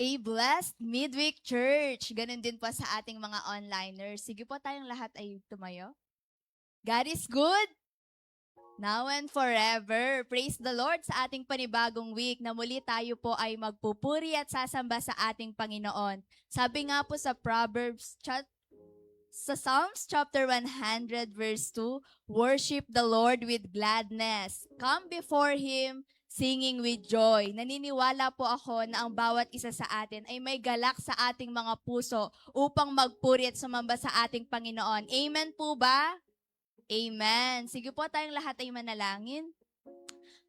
A blessed midweek church. Ganun din po sa ating mga onliners. Sige po tayong lahat ay tumayo. God is good. Now and forever. Praise the Lord sa ating panibagong week na muli tayo po ay magpupuri at sasamba sa ating Panginoon. Sabi nga po sa sa Psalms chapter 100 verse 2, worship the Lord with gladness. Come before Him singing with joy. Naniniwala po ako na ang bawat isa sa atin ay may galak sa ating mga puso upang magpuri at sumamba sa ating Panginoon. Amen po ba? Amen. Sige po tayong lahat ay manalangin.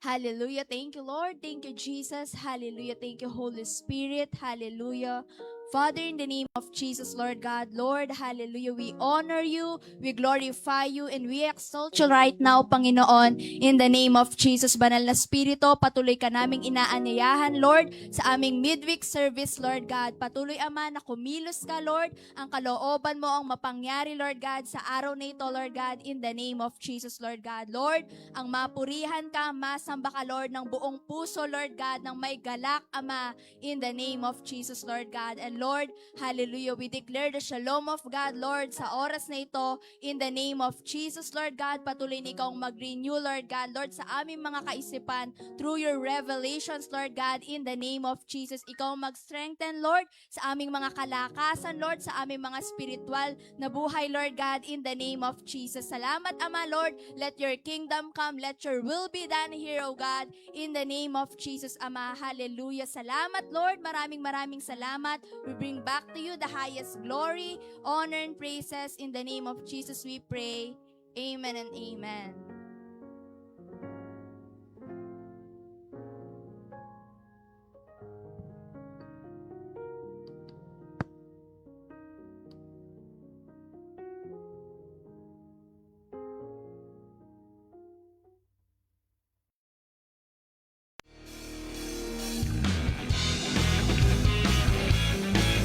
Hallelujah. Thank you, Lord. Thank you, Jesus. Hallelujah. Thank you, Holy Spirit. Hallelujah. Father, in the name of Jesus, Lord God, Lord, hallelujah, we honor you, we glorify you, and we exalt you right now, Panginoon, in the name of Jesus. Banal na Spirito, patuloy ka naming inaanyayahan, Lord, sa aming midweek service, Lord God. Patuloy, Ama, na kumilos ka, Lord, ang kalooban mo ang mapangyari, Lord God, sa araw na ito, Lord God, in the name of Jesus, Lord God. Lord, ang mapurihan ka, masamba ka, Lord, ng buong puso, Lord God, ng may galak, Ama, in the name of Jesus, Lord God. And Lord, hallelujah, we declare the shalom of God, Lord, sa oras na ito, in the name of Jesus, Lord God. Patuloy na ikaw mag-renew, Lord God, Lord, sa aming mga kaisipan, through your revelations, Lord God, in the name of Jesus. Ikaw mag-strengthen, Lord, sa aming mga kalakasan, Lord, sa aming mga spiritual na buhay, Lord God, in the name of Jesus. Salamat, Ama, Lord. Let your kingdom come. Let your will be done here, O God, in the name of Jesus, Ama. Hallelujah. Salamat, Lord. Maraming salamat. We bring back to you the highest glory, honor, and praises. In the name of Jesus we pray. Amen and amen.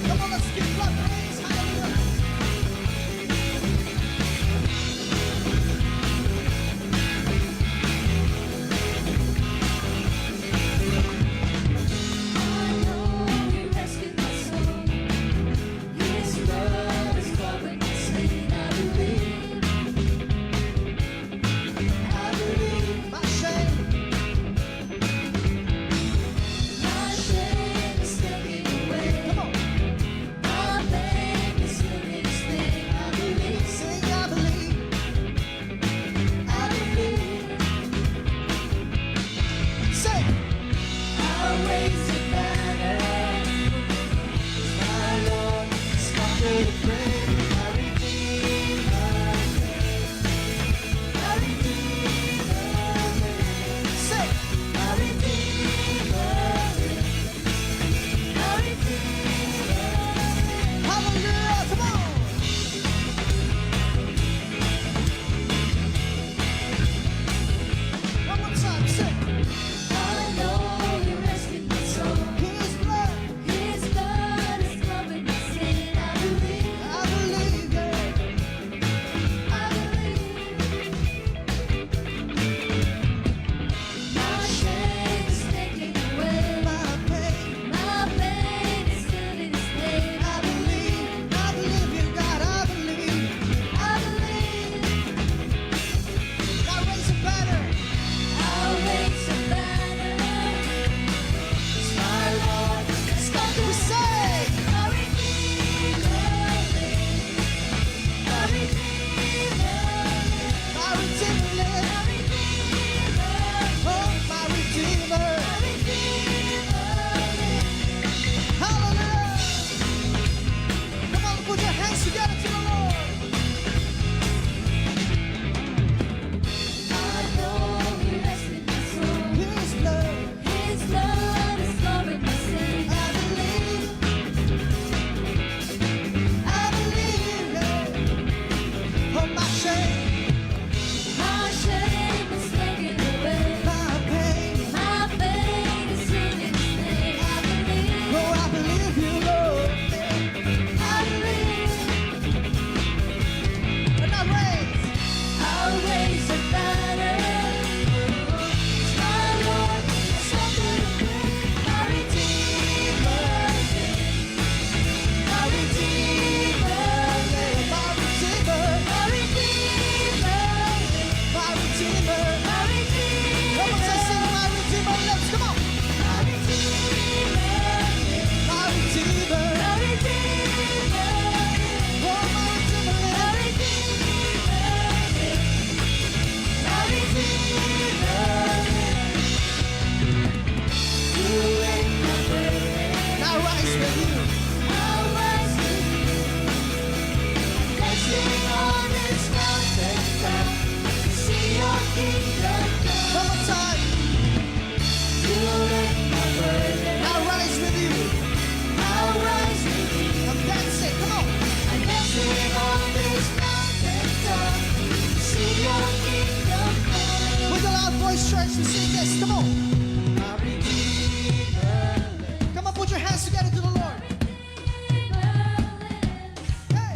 Come on, let's give God praise. Hallelujah. My shame, come on, sing, I believe. Say, say, hallelujah, come on. One more time, say, His blood, I believe, yeah. My pain, I believe you, God, I believe. I raise a banner. We say, my Redeemer, oh, my Redeemer. Hallelujah. Come on, put your hands together to the Lord. His blood, I believe, yeah. Oh, my shame, church, we sing this. Come on. My Redeemer. Come on, put your hands together to the Lord. Hey.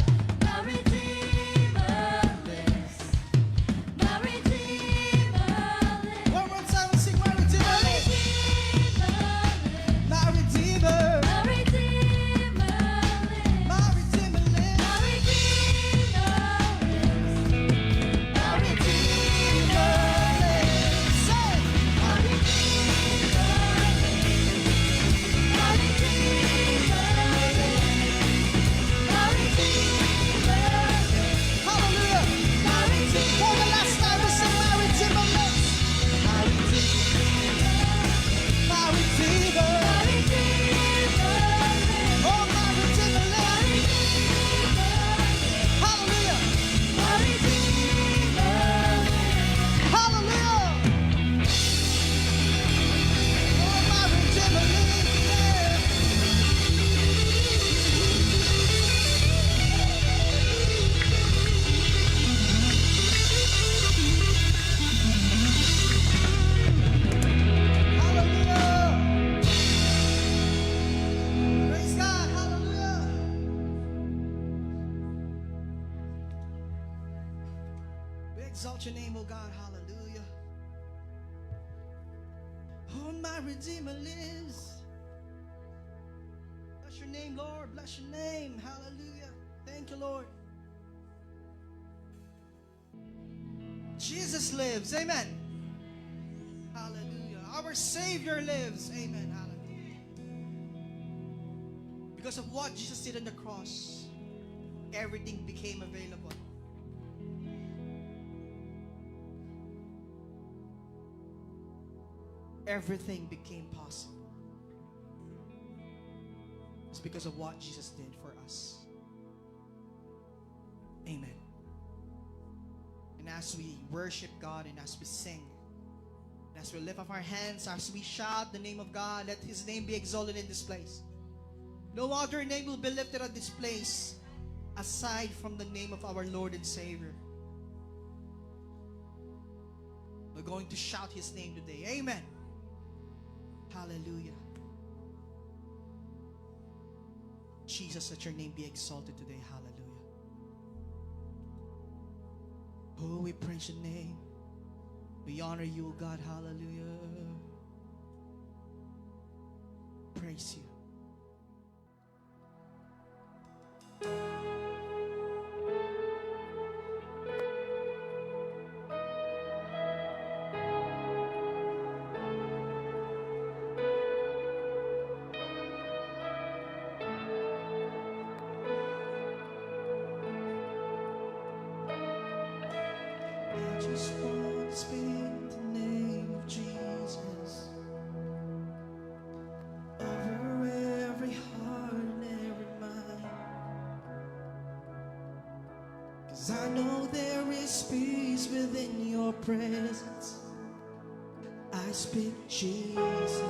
One more time, we sing my Redeemer lives. My Redeemer. My Redeemer lives. My Redeemer lives. Say. Hallelujah. For the last time, we sing my Redeemer lives. My Redeemer. My Redeemer. Oh, my Redeemer lives. Hallelujah. Hallelujah. Oh, my Redeemer lives. Hallelujah. Praise God. Hallelujah. We exalt your name, oh God. Hallelujah. Oh, my Redeemer lives. Bless your name, Lord. Bless your name. Hallelujah. Thank you, Lord. Jesus lives. Amen. Hallelujah. Our Savior lives. Amen. Hallelujah. Because of what Jesus did on the cross, everything became available. Everything became possible. It's because of what Jesus did for us. Amen. And as we worship God and as we sing, and as we lift up our hands, as we shout the name of God, let His name be exalted in this place. No other name will be lifted at this place aside from the name of our Lord and Savior. We're going to shout His name today. Amen. Hallelujah. Jesus, let your name be exalted today. Hallelujah. Oh, we praise your name. We honor you, O God. Hallelujah. Praise you. I just want to speak the name of Jesus over every heart and every mind. 'Cause I know there is peace within your presence. I speak Jesus.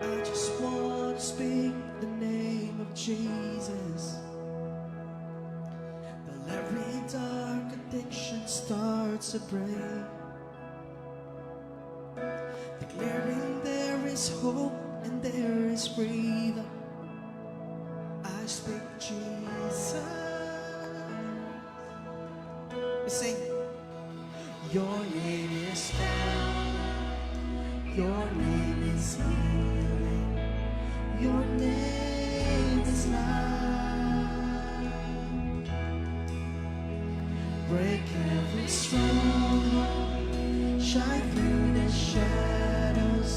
I just want to speak the name of Jesus. Till every dark addiction starts to break. Declaring there is hope and there is freedom. I speak Jesus. We sing. Your name is power. Your name is healing. Your name is life. Break every stronghold. Shine through the shadows.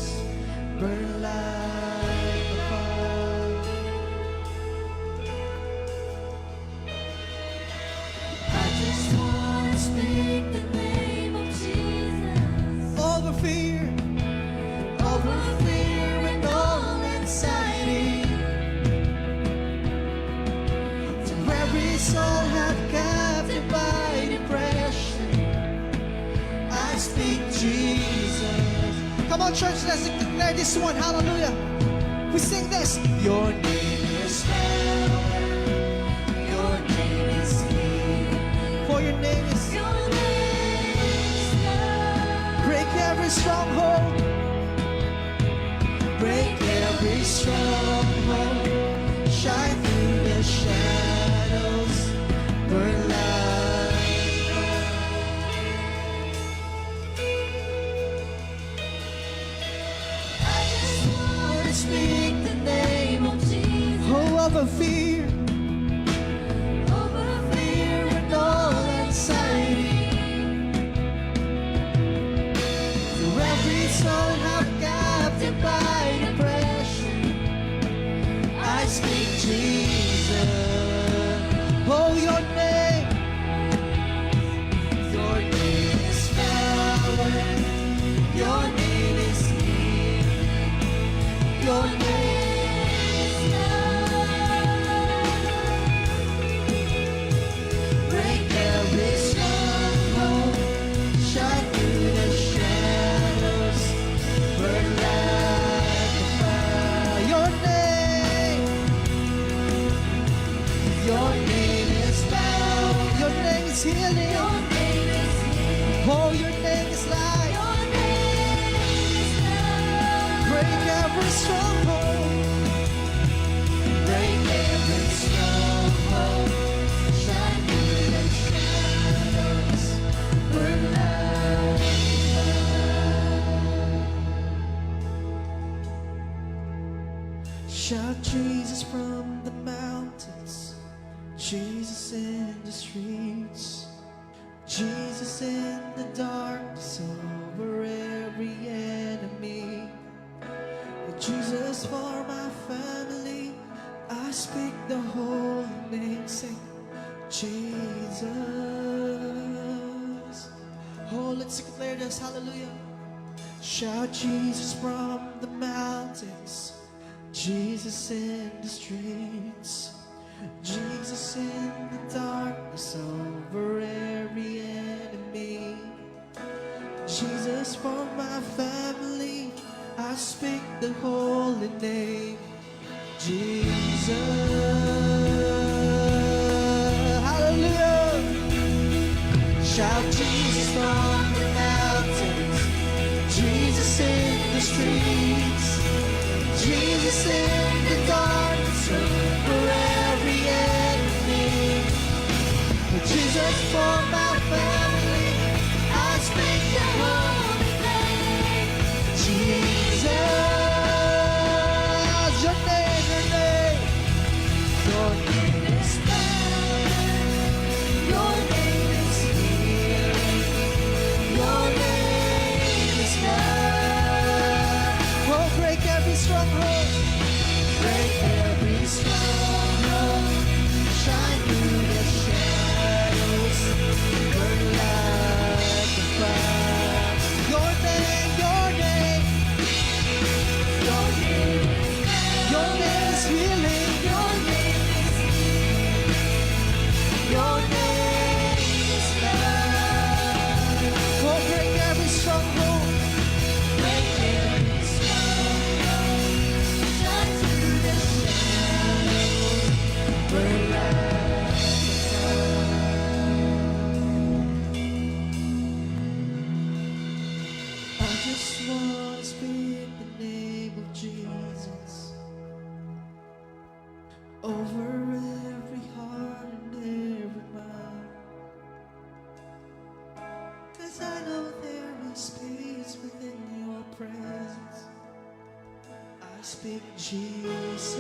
Burn like a fire. I just want to speak the name of Jesus. Over fear. Over fear and all anxiety. To every soul have captive by depression, I speak Jesus. Come on, church, let's declare this one. Hallelujah. We sing this. Your name is power. Your name is healing. Oh, your name. Your name is power. Your name is healing. Your name is love. Break every stronghold. Shine through the shadows. Burn like a fire. Your name. Your name is power. Your name is healing. Your name is healing. Oh, your name is life. Your name is love. Break every stronghold. Break every stronghold. Shine through the shadows. Burn like fire. Shout Jesus from the mountains. Jesus in the streets. Jesus in the darkness over every enemy. Jesus for my family, I speak the holy name. Sing Jesus. Oh, let's declare this. Hallelujah. Shout Jesus from the mountains. Jesus in the streets. Jesus in the darkness over every enemy. Jesus for my family, I speak the holy name. Jesus. Hallelujah. Shout Jesus from the mountains. Jesus in the streets. Jesus in the darkness over every enemy. Jesus for my family, I speak the holy name. Jesus, your name, your name. Your name is power. Your name is healing. Your name is love. Oh, break every stronghold. Break every stronghold. Shine through the shadows. Burn like a fire. Your name, your name. Your name. Your name is healing. Your name is healing. Your name is love. Oh, break every stronghold. Break every stronghold. Shine through the shadows. Burn like I just want to speak the name of Jesus over every heart and every mind. 'Cause I know there is peace within your presence. I speak Jesus.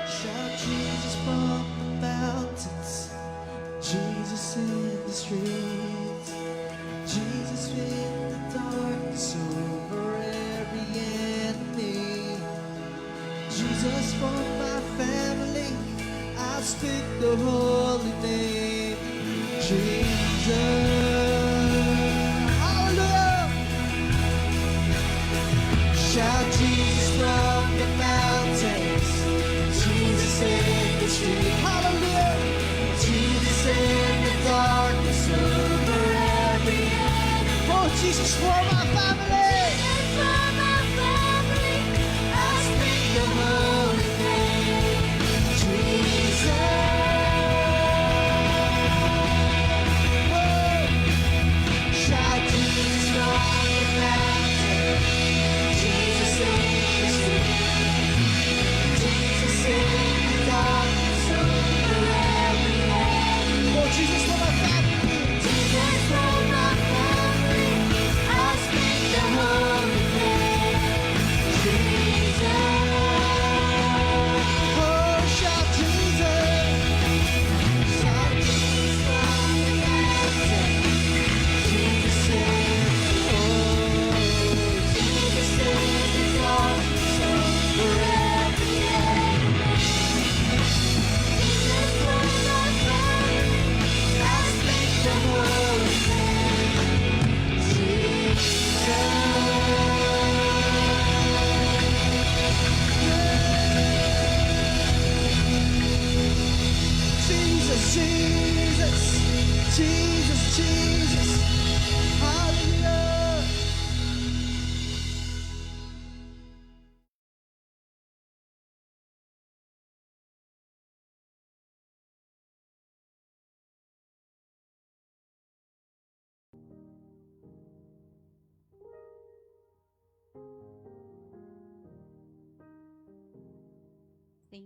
Shout Jesus from the mountains. Jesus in the streets. Jesus in the darkness over every enemy. Jesus for my family, I speak the holy name. Jesus. Hallelujah. Shout Jesus from the mountains. Jesus in the street. Hallelujah. Jesus in the darkness over every enemy. Oh, Jesus for my family. For my family, I speak the holy name. Jesus. Oh, shout Jesus from the mountain. Jesus in the street. Jesus in the darkness over every enemy. Oh, Jesus for my family. Jesus for my family. I speak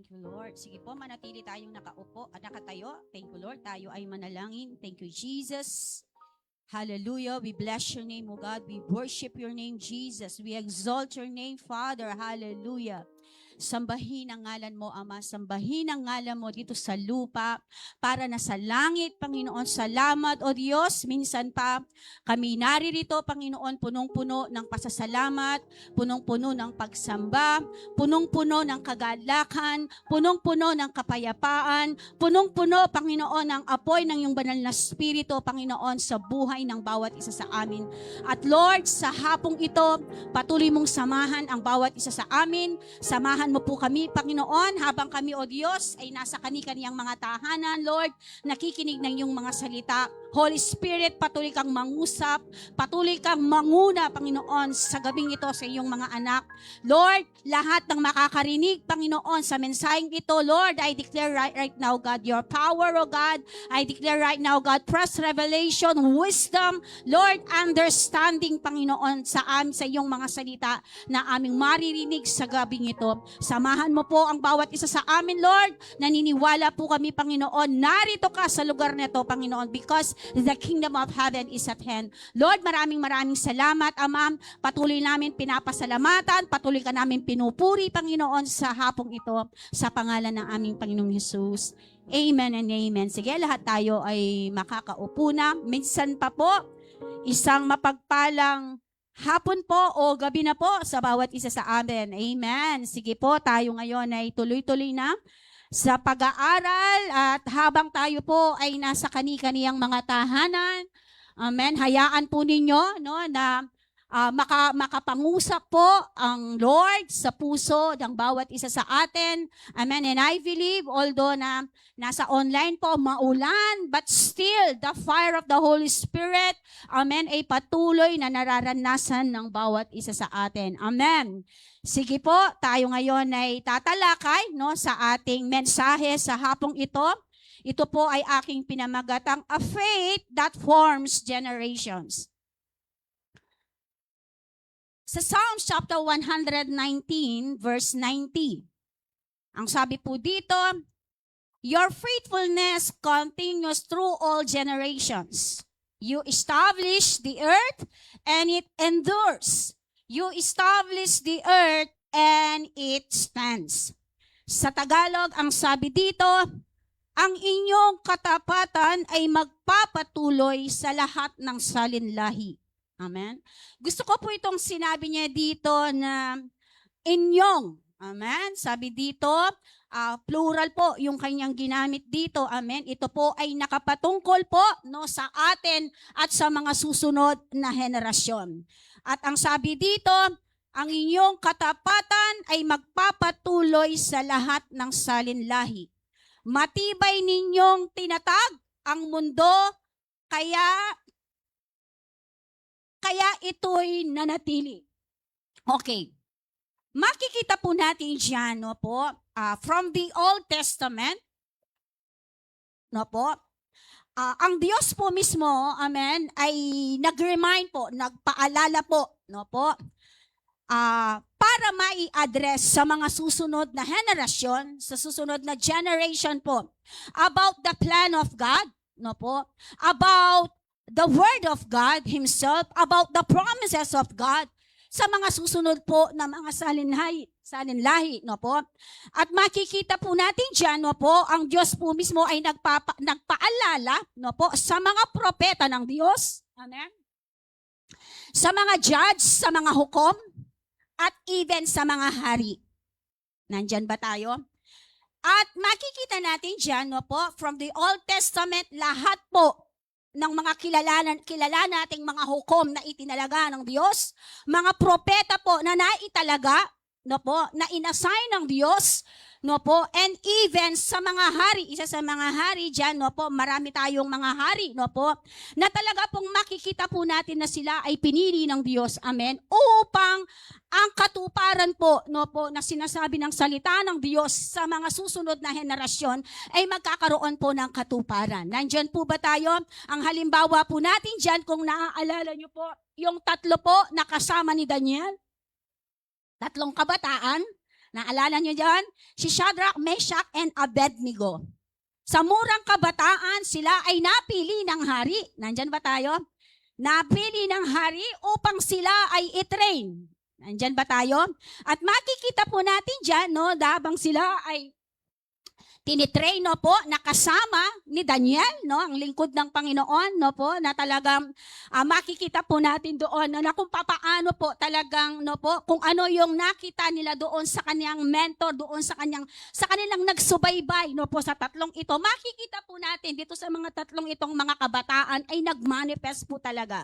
Thank you, Lord. Sige po, manatili tayong nakatayo. Thank you, Lord. Tayo ay manalangin. Thank you, Jesus. Hallelujah. We bless your name, O God. We worship your name, Jesus. We exalt your name, Father. Hallelujah. Sambahin ang ngalan mo, Ama. Sambahin ang ngalan mo dito sa lupa para na sa langit, Panginoon. Salamat, O Diyos. Minsan pa kami naririto, Panginoon, punong-puno ng pasasalamat, punong-puno ng pagsamba, punong-puno ng kagalakan, punong-puno ng kapayapaan, punong-puno, Panginoon, ng apoy ng iyong banal na Espiritu, Panginoon, sa buhay ng bawat isa sa amin. At Lord, sa hapong ito, patuloy mong samahan ang bawat isa sa amin. Samahan mo po kami, Panginoon, habang kami, O Diyos, ay nasa kani-kaniyang mga tahanan, Lord, nakikinig ng iyong mga salita. Holy Spirit, patuloy kang mangusap, patuloy kang manguna, Panginoon, sa gabing ito sa iyong mga anak. Lord, lahat ng makakarinig, Panginoon, sa mensaheng ito, Lord, I declare right now, God, your power, O God. I declare right now, God, fresh revelation, wisdom, Lord, understanding, Panginoon, sa iyong mga salita na aming maririnig sa gabing ito. Samahan mo po ang bawat isa sa amin, Lord. Naniniwala po kami, Panginoon, narito ka sa lugar nito, Panginoon, because the kingdom of heaven is at hand. Lord, maraming salamat, Ama. Patuloy namin pinapasalamatan, patuloy ka namin pinupuri, Panginoon, sa hapong ito, sa pangalan ng aming Panginoong Hesus. Amen and amen. Sige, lahat tayo ay makakaupo na. Minsan pa po, isang mapagpalang hapon po o gabi na po sa bawat isa sa amin. Amen. Sige po, tayo ngayon ay tuloy-tuloy na sa pag-aaral at habang tayo po ay nasa kani-kaniyang mga tahanan. Amen. Hayaan po ninyo na makapangusap po ang Lord sa puso ng bawat isa sa atin. Amen. And I believe, although na nasa online po, maulan, but still, the fire of the Holy Spirit, amen, ay patuloy na nararanasan ng bawat isa sa atin. Amen. Sige po, tayo ngayon ay tatalakay sa ating mensahe sa hapong ito. Ito po ay aking pinamagatang A Faith That Forms Generations. Sa Psalms chapter 119, verse 90, ang sabi po dito, your faithfulness continues through all generations. You establish the earth and it endures. You establish the earth and it stands. Sa Tagalog, ang sabi dito, ang inyong katapatan ay magpapatuloy sa lahat ng salinlahi. Amen. Gusto ko po itong sinabi niya dito na inyong. Amen. Sabi dito, plural po yung kanyang ginamit dito. Amen. Ito po ay nakapatungkol po sa atin at sa mga susunod na henerasyon. At ang sabi dito, ang inyong katapatan ay magpapatuloy sa lahat ng salinlahi. Matibay ninyong tinatag ang mundo, kaya ito'y nanatili. Okay. Makikita po natin dyan, from the Old Testament, ang Diyos po mismo, amen, ay nag-remind po, nagpaalala po, para mai-address sa mga susunod na henerasyon, sa susunod na generation po, about the plan of God, about the Word of God Himself, about the promises of God, sa mga susunod po na mga salinlahi, At makikita po natin dyan, ang Diyos po mismo ay nagpaalala, sa mga propeta ng Diyos, amen, sa mga judge, sa mga hukom, at even sa mga hari. Nandyan ba tayo? At makikita natin dyan, from the Old Testament, lahat po ng mga kilala nating mga hukom na itinalaga ng Diyos, mga propeta po na naitalaga, na inassign ng Diyos, and even sa mga hari, isa sa mga hari dyan, marami tayong mga hari, na talaga pong makikita po natin na sila ay pinili ng Diyos, amen, upang ang katuparan po, na sinasabi ng salita ng Diyos sa mga susunod na henerasyon ay magkakaroon po ng katuparan. Nandyan po ba tayo? Ang halimbawa po natin dyan, kung naaalala nyo po, yung 3 po na kasama ni Daniel, 3 kabataan, Naalala nyo dyan? Si Shadrach, Meshach, and Abednego. Sa murang kabataan, sila ay napili ng hari. Nandyan ba tayo? Napili ng hari upang sila ay i-train. Nandyan ba tayo? At makikita po natin dyan, no, habang sila ay tinitrain, no po, nakasama ni Daniel, no, ang lingkod ng Panginoon, no po, na talagang makikita po natin doon, no, na kung papaano po talagang, no po, kung ano yung nakita nila doon sa kanyang mentor, doon sa kanilang nagsubaybay, no po, sa tatlong ito, makikita po natin dito sa mga tatlong itong mga kabataan ay nagmanifest po talaga.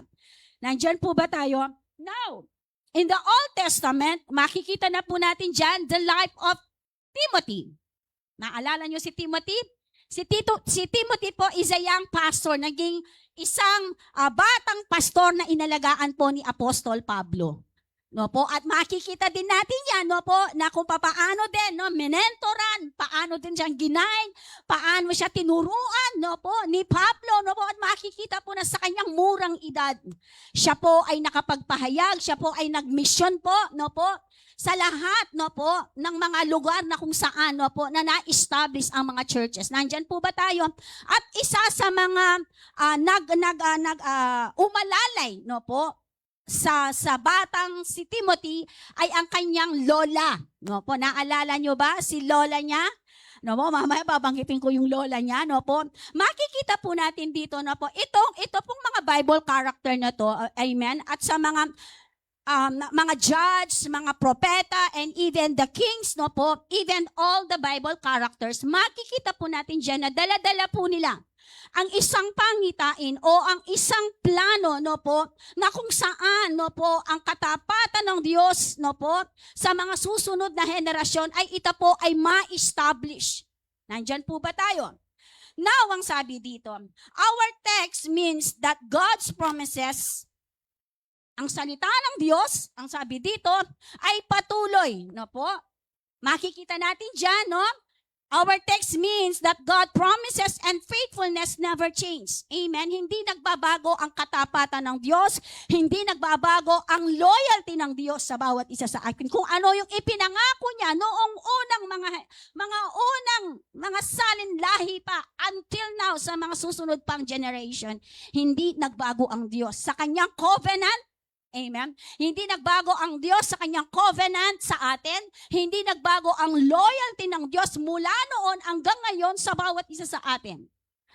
Nandyan po ba tayo? Now, in the Old Testament, makikita na po natin dyan the life of Timothy. Naalala nyo si Timothy? Si Timothy po is a young pastor, naging isang batang pastor na inalagaan po ni Apostol Pablo. No po, at makikita din natin yan, no po, na kung paano din, no, menentoran, paano din siyang ginain, paano siya tinuruan, no po, ni Pablo, no po, at makikita po na sa kanyang murang edad, siya po ay nakapagpahayag, siya po ay nagmisyon po, no po, sa lahat, no po, ng mga lugar na kung saan, no po, na na-establish ang mga churches. Nandyan po ba tayo? At isa sa mga umalalay, no po, sa batang si Timothy ay ang kanyang lola. No po, naalala nyo ba si lola niya? No po, mamaya babanggitin ko yung lola niya, no po. Makikita po natin dito, no po, ito pong mga Bible character na to, amen, at sa mga judge, mga propeta, and even the kings, no po, even all the Bible characters, makikita po natin dyan na dala-dala po nila ang isang pangitain o ang isang plano, no po, na kung saan, no po, ang katapatan ng Diyos, no po, sa mga susunod na henerasyon ay ito po ay ma-establish. Nandyan po ba tayo? Now, ang sabi dito, our text means that God's promises, ang salita ng Diyos, ang sabi dito, ay patuloy, no po? Makikita natin dyan, no? Our text means that God promises and faithfulness never change. Amen? Hindi nagbabago ang katapatan ng Diyos, hindi nagbabago ang loyalty ng Diyos sa bawat isa sa atin. Kung ano yung ipinangako niya noong unang mga salinlahi pa until now sa mga susunod pang generation, hindi nagbago ang Diyos sa kanyang covenant. Amen? Hindi nagbago ang Diyos sa kanyang covenant sa atin. Hindi nagbago ang loyalty ng Diyos mula noon hanggang ngayon sa bawat isa sa atin.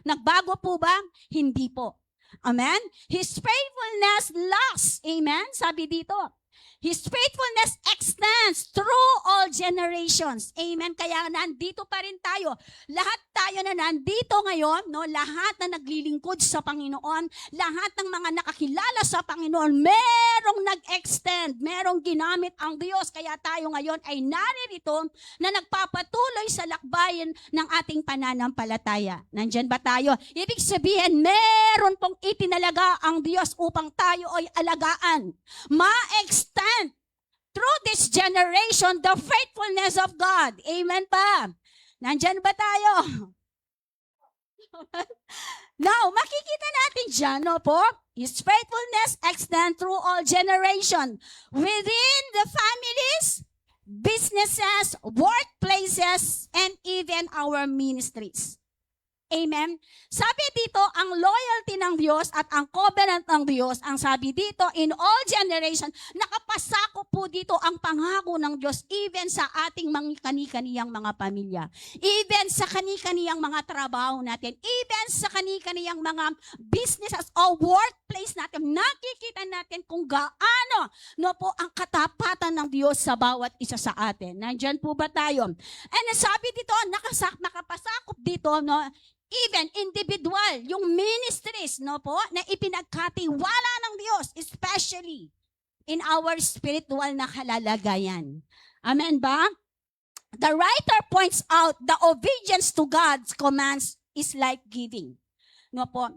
Nagbago po ba? Hindi po. Amen? His faithfulness lasts. Amen? Sabi dito. His faithfulness extends through all generations. Amen? Kaya nandito pa rin tayo. Lahat tayo na nandito ngayon, no, lahat na naglilingkod sa Panginoon, lahat ng mga nakakilala sa Panginoon, merong nag-extend, merong ginamit ang Diyos. Kaya tayo ngayon ay naririto na nagpapatuloy sa lakbayin ng ating pananampalataya. Nandyan ba tayo? Ibig sabihin, meron pong itinalaga ang Diyos upang tayo ay alagaan. Ma-extend through this generation the faithfulness of God. Amen pa? Nandyan ba tayo? Now, makikita natin dyan, no po? His faithfulness extends through all generation. Within the families, businesses, workplaces, and even our ministries. Amen? Sabi dito, ang loyalty ng Diyos at ang covenant ng Diyos, ang sabi dito, in all generation, nakapasakop po dito ang pangako ng Diyos even sa ating mga kani-kaniyang mga pamilya. Even sa kani-kaniyang mga trabaho natin. Even sa kani-kaniyang mga businesses o workplace natin. Nakikita natin kung gaano, no po, ang katapatan ng Diyos sa bawat isa sa atin. Nandyan po ba tayo? And sabi dito, nakapasakop dito, no, even individual, yung ministries, no po, na ipinagkatiwala ng Diyos, especially in our spiritual na kalalagayan. Amen ba? The writer points out the obedience to God's commands is like giving. No po.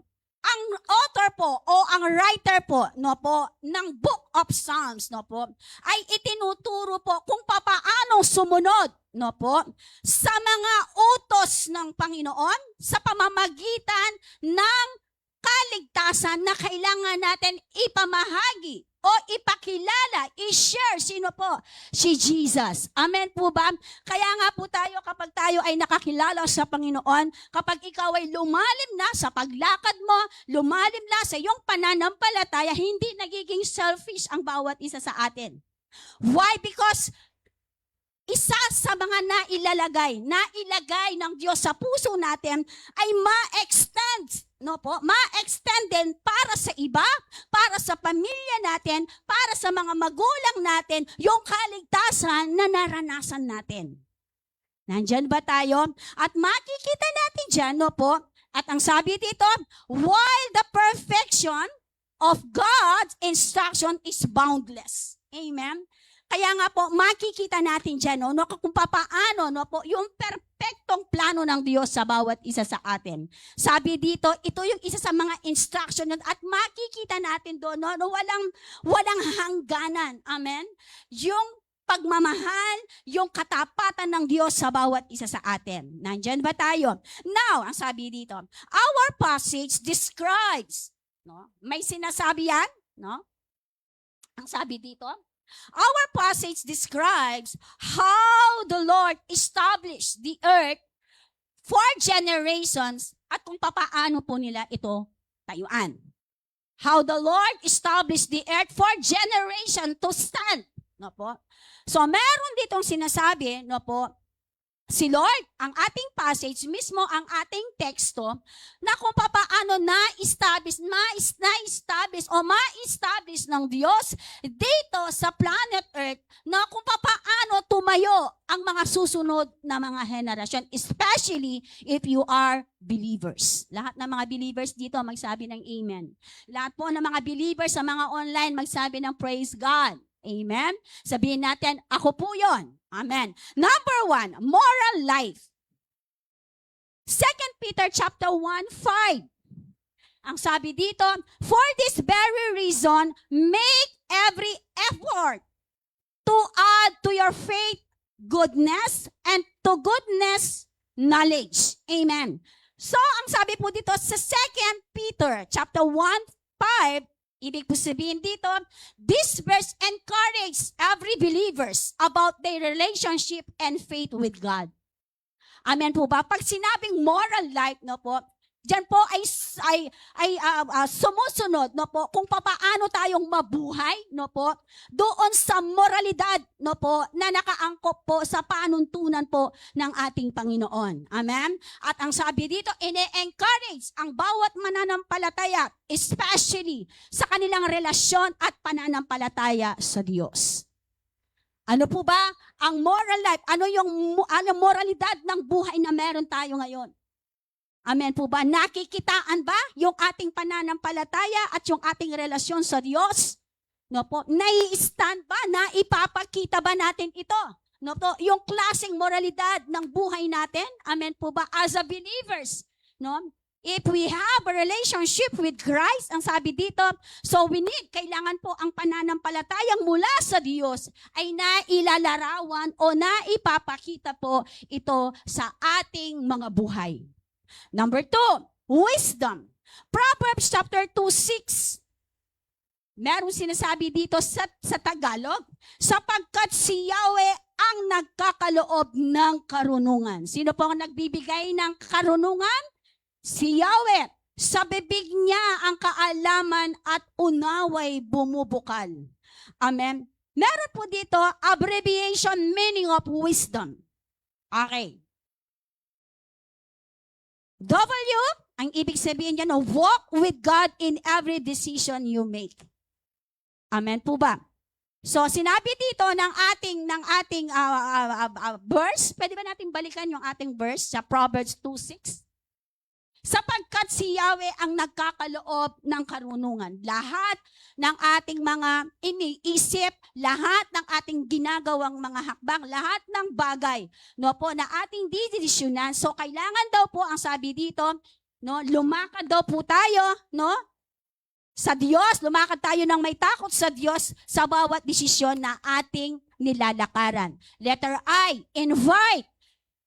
Ang author po o ang writer po, no po, ng Book of Psalms, no po, ay itinuturo po kung papaano sumunod, no po, sa mga utos ng Panginoon sa pamamagitan ng kaligtasan na kailangan natin ipamahagi o ipakilala, i-share. Sino po? Si Jesus. Amen po ba? Kaya nga po tayo, kapag tayo ay nakakilala sa Panginoon, kapag ikaw ay lumalim na sa paglakad mo, lumalim na sa iyong pananampalataya, hindi nagiging selfish ang bawat isa sa atin. Why? Because isa sa mga nailagay ng Diyos sa puso natin ay ma-extend, no po? Ma-extend din para sa iba, para sa pamilya natin, para sa mga magulang natin, yung kaligtasan na naranasan natin. Nandyan ba tayo? At makikita natin dyan, no po? At ang sabi dito, while the perfection of God's instruction is boundless. Amen? Kaya nga po, makikita natin dyan, no, kung papaano, no, po, yung perfectong plano ng Diyos sa bawat isa sa atin. Sabi dito, ito yung isa sa mga instruction at makikita natin doon, no, walang hangganan. Amen? Yung pagmamahal, yung katapatan ng Diyos sa bawat isa sa atin. Nandyan ba tayo? Now, ang sabi dito, our passage describes, no, may sinasabi yan, no? Ang sabi dito, our passage describes how the Lord established the earth for generations at kung papaano po nila ito tayuan. How the Lord established the earth for generation to stand. No po? So meron ditong sinasabi, no po, si Lord, ang ating passage, mismo ang ating teksto, na kung papaano na-establish o ma-establish ng Diyos dito sa planet Earth, na kung papaano tumayo ang mga susunod na mga henerasyon, especially if you are believers. Lahat ng mga believers dito magsabi ng amen. Lahat po ng mga believers sa mga online magsabi ng praise God. Amen? Sabihin natin, ako po yon. Amen. Number 1, moral life. 2 Peter chapter 1:5. Ang sabi dito, for this very reason, make every effort to add to your faith goodness, and to goodness, knowledge. Amen. So, ang sabi po dito sa 2 Peter chapter 1:5, ibig po sabihin dito, this verse encourages every believers about their relationship and faith with God. Amen po ba? Pag sinabing moral life, no po, diyan po ay sumusunod, no po, kung papaano tayong mabuhay, no po, doon sa moralidad, no po, na nakaangkop po sa panuntunan po ng ating Panginoon. Amen? At ang sabi dito, ine-encourage ang bawat mananampalataya, especially sa kanilang relasyon at pananampalataya sa Diyos. Ano po ba ang moral life? Ano moralidad ng buhay na meron tayo ngayon? Amen po ba? Nakikitaan ba yung ating pananampalataya at yung ating relasyon sa Diyos? No po, nai-stand ba? Naipapakita ba natin ito? No po, yung klaseng moralidad ng buhay natin? Amen po ba? As a believers, no? If we have a relationship with Christ, ang sabi dito, so kailangan po ang pananampalatayang mula sa Diyos ay nailalarawan o naipapakita po ito sa ating mga buhay. Number 2, wisdom. Proverbs chapter 2:6. Meron sinasabi dito sa Tagalog, sapagkat si Yahweh ang nagkakaloob ng karunungan. Sino po ang nagbibigay ng karunungan? Si Yahweh. Sa bibig niya ang kaalaman at unaway bumubukal. Amen. Meron po dito abbreviation meaning of wisdom. Okay. W, ang ibig sabihin niya, no, walk with God in every decision you make. Amen po ba? So, sinabi dito ng ating verse, pwede ba natin balikan yung ating verse sa Proverbs 2:6? Sapagkat si Yahweh ang nagkakaloob ng karunungan. Lahat ng ating mga iniisip, lahat ng ating ginagawang mga hakbang, lahat ng bagay, no po, na ating didesisyonan. So kailangan daw po ang sabi dito, no, lumakad daw po tayo, no, sa Diyos, lumakad tayo ng may takot sa Diyos sa bawat desisyon na ating nilalakaran. Letter I,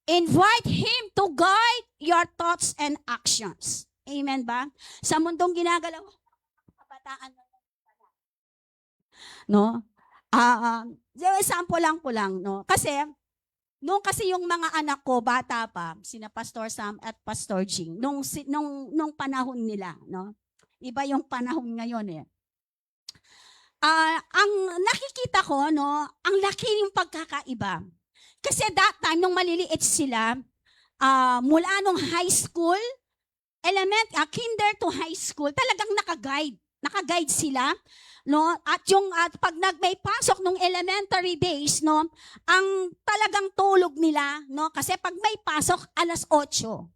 invite Him to guide your thoughts and actions. Amen ba? Sa mundong ginagalaw, kabataan, no? Sample lang po lang, no? Kasi, nung kasi yung mga anak ko, bata pa, sina Pastor Sam at Pastor Jing, nung panahon nila, no? Iba yung panahon ngayon eh. Ang nakikita ko, no, ang laki yung pagkakaiba. Kasi that time, nung maliliit sila, mula nung high school, kinder to high school, talagang naka-guide sila, no? At yung pag may pasok nung elementary days, no, ang talagang tulog nila, no, kasi pag may pasok 8:00.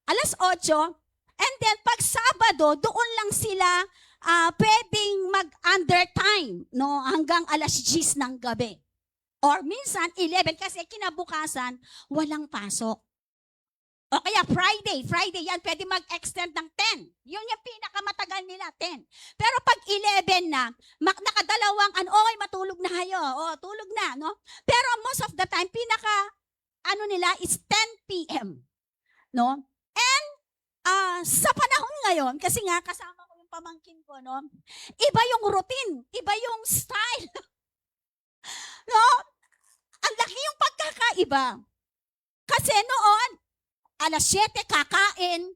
8:00, and then pag Sabado, doon lang sila pwedeng mag-undertime, no, hanggang 10:00 ng gabi. Or minsan 11 kasi kinabukasan walang pasok. O kaya Friday yan, pwede mag-extend ng 10. Yun yung pinakamatagal nila, 10. Pero pag 11 na, nakadalawang, okay, matulog na kayo. O, tulog na, no? Pero most of the time, nila is 10 p.m. No? And, sa panahon ngayon, kasi nga, kasama ko yung pamangkin ko, no? Iba yung routine, iba yung style. No? Ang laki yung pagkakaiba. Kasi noon, 7:00 kakain,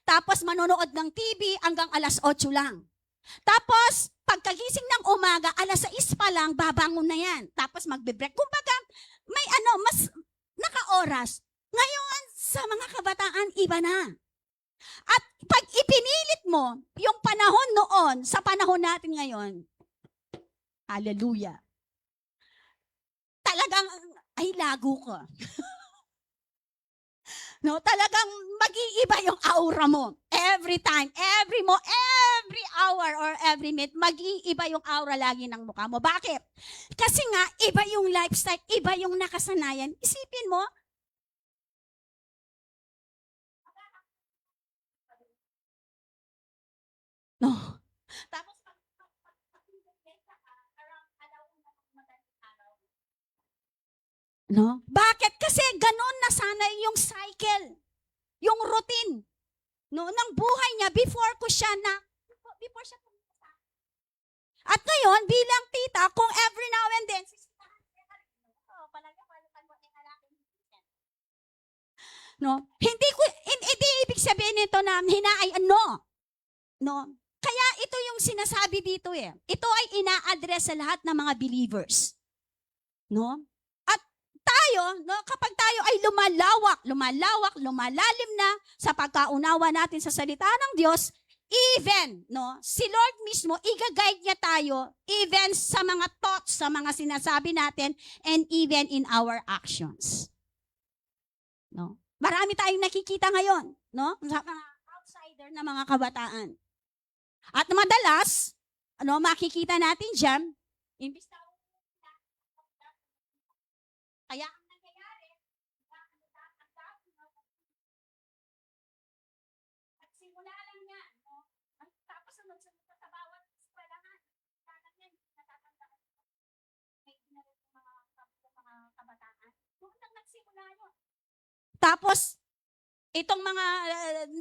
tapos manonood ng TV hanggang 8:00 lang. Tapos, pagkagising ng umaga, 6:00 pa lang, babangon na yan. Tapos magbe-break. Kumbaga, may mas naka-oras. Ngayon, sa mga kabataan, iba na. At pag ipinilit mo yung panahon noon sa panahon natin ngayon, hallelujah. Talagang, ay lago ko. No, talagang mag-iiba yung aura mo. Every time, every hour or every minute, mag-iiba yung aura lagi ng mukha mo. Bakit? Kasi nga, iba yung lifestyle, iba yung nakasanayan. Isipin mo, no. Tapos, no? Bakit? Kasi ganun na sana yung cycle, yung routine, no, ng buhay niya before siya pumunta. At ngayon, bilang tita, kung every now and then, no, hindi ibig sabihin nito na no. Kaya ito yung sinasabi dito eh. Ito ay ina-address sa lahat ng mga believers. No? Tayo, no, kapag tayo ay lumalalim na sa pagkaunawa natin sa salita ng Diyos, even, no, si Lord mismo, i-guide niya tayo, even sa mga thoughts, sa mga sinasabi natin, and even in our actions. No? Marami tayong nakikita ngayon, no, sa mga outsider na mga kabataan. At madalas, makikita natin dyan, imbis na kaya ang nangyayari, nagsimula lang yan, no? Tapos sunod-sunod sa bawat eskwelahan, natatandaan may ginalit ng mga kabataan. Noon lang nagsimula yun. Tapos, itong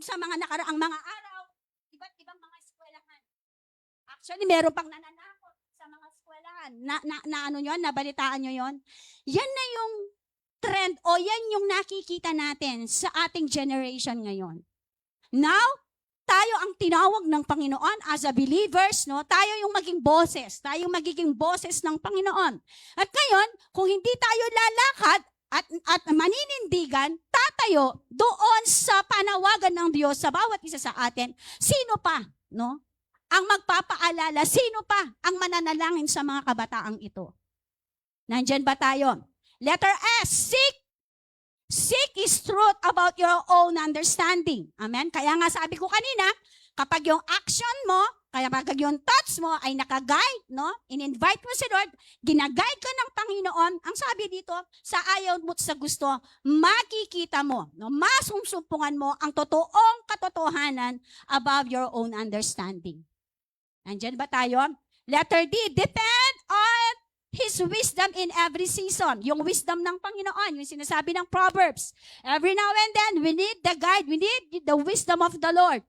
sa mga nakaraang mga araw, iba't ibang mga eskwelahan. Actually, meron pang nananakot sa mga eskwelahan. Nabalitaan nyo yon? Yan na yung trend o yan yung nakikita natin sa ating generation ngayon. Now, tayo ang tinawag ng Panginoon as a believers, no? Tayo yung maging boses, tayo magiging boses ng Panginoon. At ngayon, kung hindi tayo lalakad at maninindigan, tatayo doon sa panawagan ng Diyos sa bawat isa sa atin, sino pa, no? Ang magpapaalala, sino pa ang mananalangin sa mga kabataang ito? Nandyan ba tayo? Letter S, seek is truth about your own understanding. Amen? Kaya nga sabi ko kanina, kapag yung action mo, kaya kapag yung thoughts mo ay nakaguide, no? In-invite mo si Lord, ginaguide ka ng Panginoon, ang sabi dito, sa ayaw mo sa gusto, makikita mo, no? Masumsumpungan mo ang totoong katotohanan above your own understanding. Nandyan ba tayo? Letter D, depend on His wisdom in every season. Yung wisdom ng Panginoon, yung sinasabi ng Proverbs. Every now and then, we need the guide, we need the wisdom of the Lord.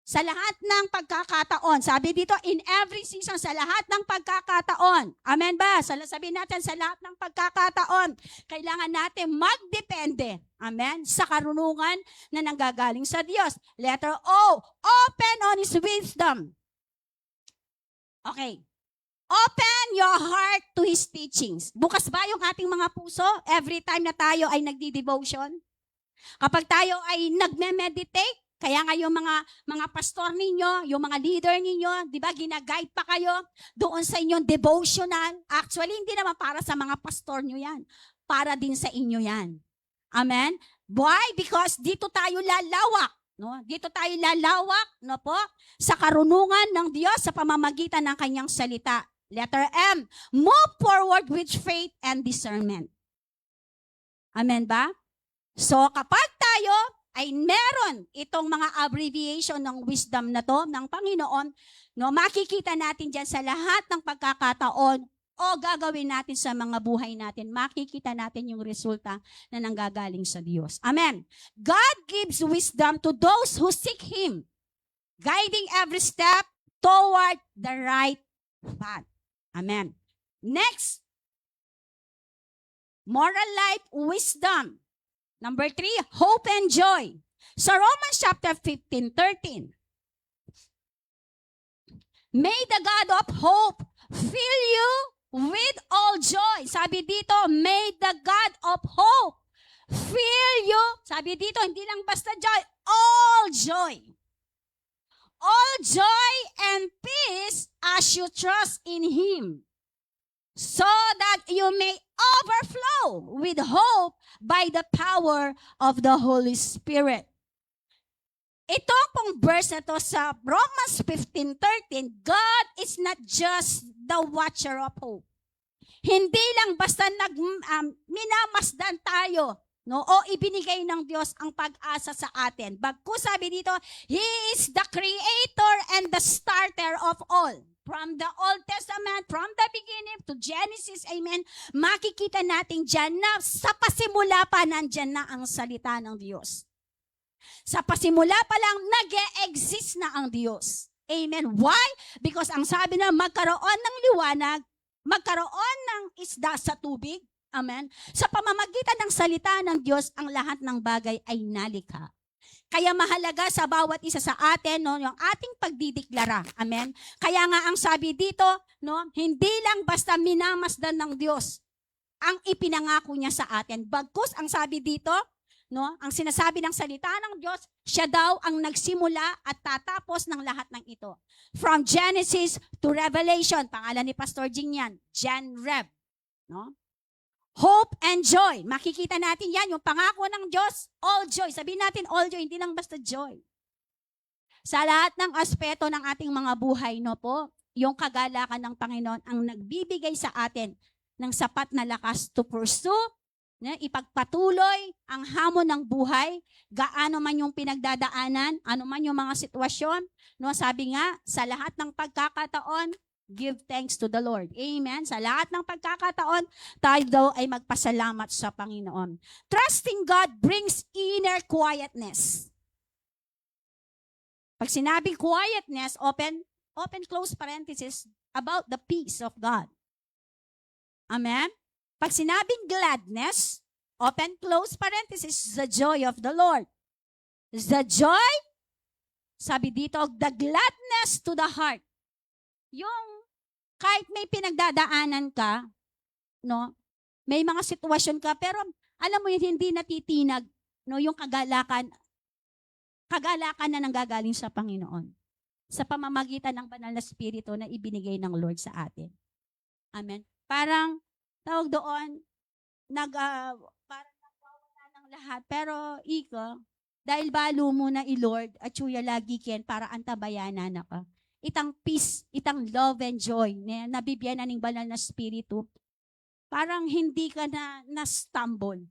Sa lahat ng pagkakataon. Sabi dito, in every season, sa lahat ng pagkakataon. Amen ba? Sabihin natin, sa lahat ng pagkakataon, kailangan natin magdepende. Amen? Sa karunungan na nanggagaling sa Diyos. Letter O, open on His wisdom. Okay. Open your heart to His teachings. Bukas ba yung ating mga puso every time na tayo ay nagdi-devotion? Kapag tayo ay nagme-meditate, kaya nga yung mga pastor ninyo, yung mga leader ninyo, di ba, ginaguide pa kayo doon sa inyong devotional. Actually, hindi naman para sa mga pastor nyo yan. Para din sa inyo yan. Amen? Why? Because dito tayo lalawak. No? Dito tayo lalawak, no po, sa karunungan ng Diyos sa pamamagitan ng kanyang salita. Letter M, move forward with faith and discernment. Amen ba? So kapag tayo ay meron itong mga abbreviation ng wisdom na to ng Panginoon, no, makikita natin dyan sa lahat ng pagkakataon o gagawin natin sa mga buhay natin, makikita natin yung resulta na nanggagaling sa Diyos. Amen. God gives wisdom to those who seek Him, guiding every step toward the right path. Amen. Next, moral life wisdom. Number 3, hope and joy. Sa Romans chapter 15:13, may the God of hope fill you with all joy. Sabi dito, may the God of hope fill you. Sabi dito, hindi lang basta joy, all joy. All joy and peace as you trust in Him, so that you may overflow with hope by the power of the Holy Spirit. Ito pong verse na to sa Romans 15:13, God is not just the watcher of hope. Hindi lang basta minamasdan tayo, no, o ibinigay ng Diyos ang pag-asa sa atin. Bagkus sabi dito, He is the creator and the starter of all. From the Old Testament, from the beginning to Genesis, amen, makikita natin dyan na sa pasimula pa nandyan na ang salita ng Diyos. Sa pasimula pa lang, nag-e-exist na ang Diyos. Amen. Why? Because ang sabi na magkaroon ng liwanag, magkaroon ng isda sa tubig, amen, sa pamamagitan ng salita ng Diyos, ang lahat ng bagay ay nalikha. Kaya mahalaga sa bawat isa sa atin, no, yung ating pagdideklara. Amen? Kaya nga ang sabi dito, no, hindi lang basta minamasdan ng Diyos ang ipinangako niya sa atin. Bagkus ang sabi dito, no, ang sinasabi ng salita ng Diyos, siya daw ang nagsimula at tatapos ng lahat ng ito. From Genesis to Revelation, pangalan ni Pastor Jing yan, Gen Rev. No? Hope and joy. Makikita natin yan, yung pangako ng Diyos, all joy. Sabihin natin all joy, hindi lang basta joy. Sa lahat ng aspeto ng ating mga buhay, no po, yung kagalakan ng Panginoon ang nagbibigay sa atin ng sapat na lakas to pursue, ipagpatuloy ang hamon ng buhay, gaano man yung pinagdadaanan, ano man yung mga sitwasyon. No, sabi nga, sa lahat ng pagkakataon, give thanks to the Lord. Amen. Sa lahat ng pagkakataon, tayo daw ay magpasalamat sa Panginoon. Trusting God brings inner quietness. Pag sinabing quietness, open, close parenthesis, about the peace of God. Amen. Pag sinabing gladness, open, close parenthesis, the joy of the Lord. The joy, sabi dito, the gladness to the heart. Yung kahit may pinagdadaanan ka, no, may mga sitwasyon ka, pero alam mo yun, hindi natitinag, no, yung kagalakan na nanggagaling sa Panginoon. Sa pamamagitan ng banal na spirito na ibinigay ng Lord sa atin. Amen. Parang, tawag doon, parang nagwawala ng lahat, pero dahil balo mo na i-Lord, at suya lagi ken, para antabayanan na ka. Itang peace, itang love and joy na nabibigyan ng banal na spirito, parang hindi ka na-stumble.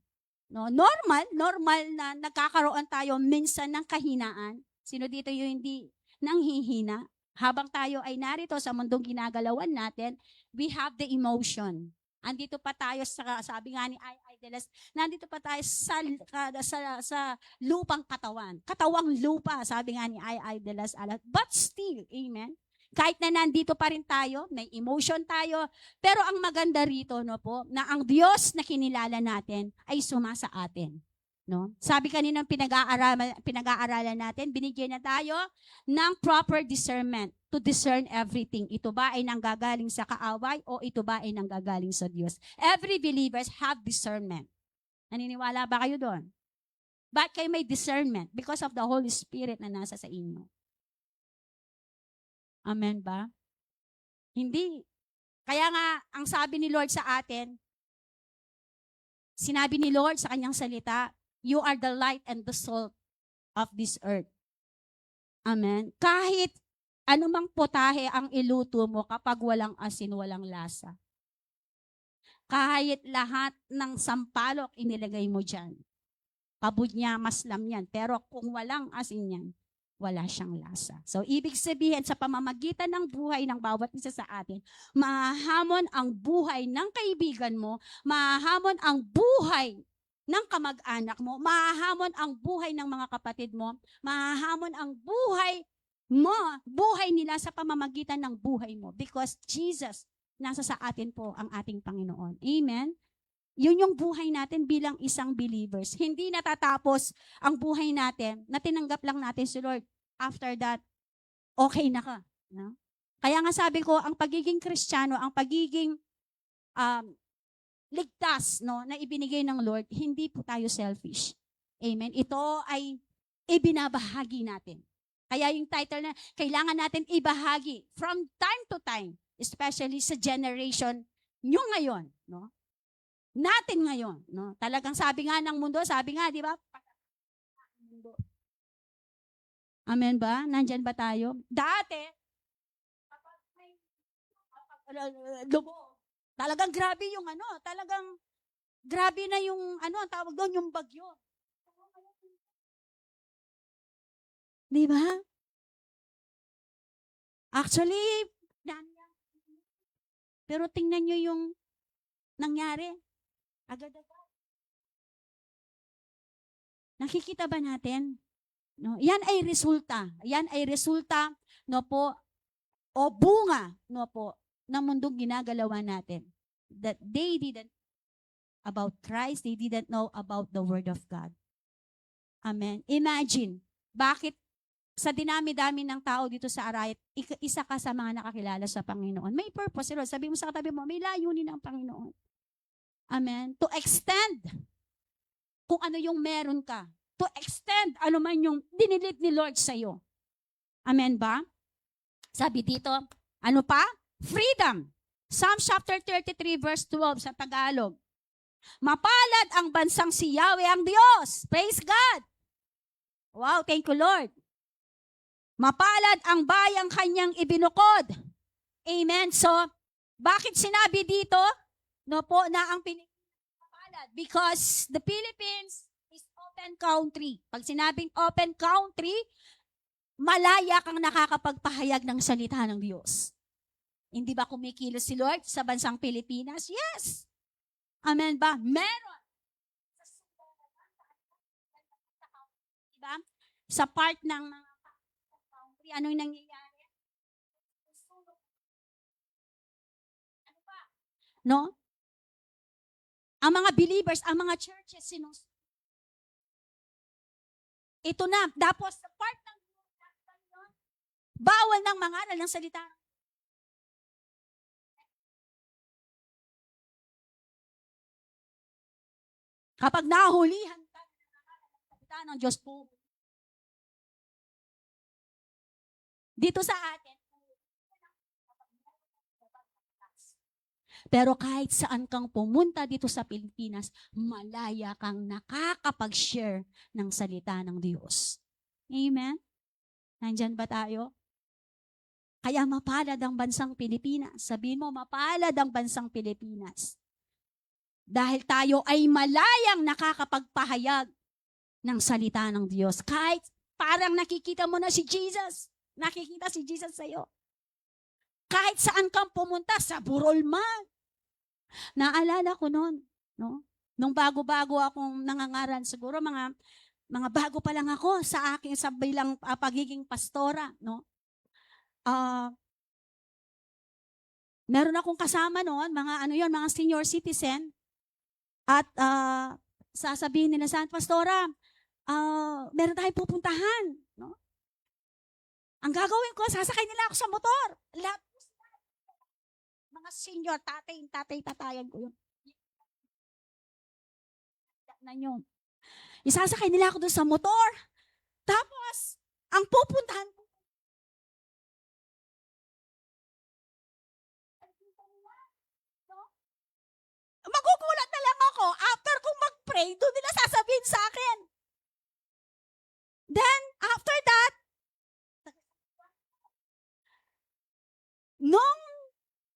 No? Normal na nagkakaroon tayo minsan ng kahinaan. Sino dito yung hindi nanghihina? Habang tayo ay narito sa mundong ginagalawan natin, we have the emotion. Andito pa tayo sa, sabi nga ni I Idols, nandito pa tayo sa lupang katawan. Katawang lupa, sabi nga ni Idols. But still, amen? Kahit na nandito pa rin tayo, may emotion tayo, pero ang maganda rito, no po, na ang Diyos na kinilala natin ay sumasa atin. No? Sabi kanina pinag-aaralan natin, binigyan na tayo ng proper discernment to discern everything. Ito ba ay nanggagaling sa kaaway o ito ba ay nanggagaling sa Diyos? Every believers have discernment. Naniniwala ba kayo doon? Ba't kayo may discernment? Because of the Holy Spirit na nasa sa inyo. Amen ba? Hindi. Kaya nga, ang sabi ni Lord sa atin, sinabi ni Lord sa kanyang salita, you are the light and the salt of this earth. Amen. Kahit anumang putahe ang iluto mo kapag walang asin, walang lasa. Kahit lahat ng sampalok inilagay mo dyan. Kabudnya, maslam yan. Pero kung walang asin yan, wala siyang lasa. So, ibig sabihin, sa pamamagitan ng buhay ng bawat isa sa atin, mahahamon ang buhay ng kaibigan mo, mahahamon ang buhay ng kamag-anak mo, mahahamon ang buhay ng mga kapatid mo, mahahamon ang buhay mo, buhay nila sa pamamagitan ng buhay mo. Because Jesus, nasa sa atin po ang ating Panginoon. Amen? Yun yung buhay natin bilang isang believers. Hindi natatapos ang buhay natin na tinanggap lang natin si Lord. After that, okay na ka. No? Kaya nga sabi ko, ang pagiging Kristiyano, ang pagiging ligtas, no, na ibinigay ng Lord, hindi po tayo selfish. Amen? Ito ay ibinabahagi natin. Kaya yung title na, kailangan natin ibahagi from time to time, especially sa generation nyo ngayon, no? Natin ngayon, no? Talagang sabi nga ng mundo, sabi nga, di ba? Amen ba? Nandyan ba tayo? Dati, kapag may lubo, talagang grabe yung talagang grabe na yung ang tawag doon, yung bagyo. Di ba? Actually, pero tingnan nyo yung nangyari. Agad-agad. Nakikita ba natin? No, yan ay resulta. Yan ay resulta, no po, o bunga, no po, ng mundong ginagalawan natin. That they didn't about Christ, they didn't know about the Word of God. Amen. Imagine, bakit sa dinami-dami ng tao dito sa Arayat, isa ka sa mga nakakilala sa Panginoon. May purpose, Lord. Sabi mo sa katabi mo, may layunin ng Panginoon. Amen. To extend kung ano yung meron ka. To extend ano man yung dinilit ni Lord sa'yo. Amen ba? Sabi dito, ano pa? Freedom. Psalm chapter 33 verse 12 sa Tagalog. Mapalad ang bansang si Yahweh ang Diyos. Praise God. Wow, thank you Lord. Mapalad ang bayang kanyang ibinukod. Amen. So, bakit sinabi dito, no po, na ang Pilipinas mapalad? Because the Philippines is open country. Pag sinabing open country, malaya kang nakakapagpahayag ng salita ng Diyos. Hindi ba kumikilos si Lord sa bansang Pilipinas? Yes. Amen ba? Meron. Diba? Sa part ng mga country, anong nangyayari? Ano pa? No? Ang mga believers, ang mga churches, ito na, tapos sa part ng bawal ng mangaral ng salita. Kapag nahulihan ka ng mangaral ng salita ng Diyos po, dito sa atin, pero kahit saan kang pumunta dito sa Pilipinas, malaya kang nakakapag-share ng salita ng Diyos. Amen? Nandyan ba tayo? Kaya mapalad ang bansang Pilipinas. Sabihin mo, mapalad ang bansang Pilipinas. Dahil tayo ay malayang nakakapagpahayag ng salita ng Diyos. Kahit parang nakikita mo na si Jesus. Nakikita si Jesus sa'yo. Kahit saan kang pumunta, sa Burol man. Naalala ko noon, no? Nung bago-bago akong nangangaral, siguro mga bago pa lang ako sa bilang pagiging pastora, no? Meron akong kasama noon, mga senior citizen, at sasabihin nila sa akin, Pastora, meron tayong pupuntahan, no? Ang gagawin ko, sasakay nila ako sa motor. Lahat, mga senior, tatayan ko yun. Na yun. Isasakay nila ako doon sa motor. Tapos, ang pupuntahan ko, magugulat na lang ako. After kong mag-pray, doon nila sasabihin sa akin. Then, after that, nung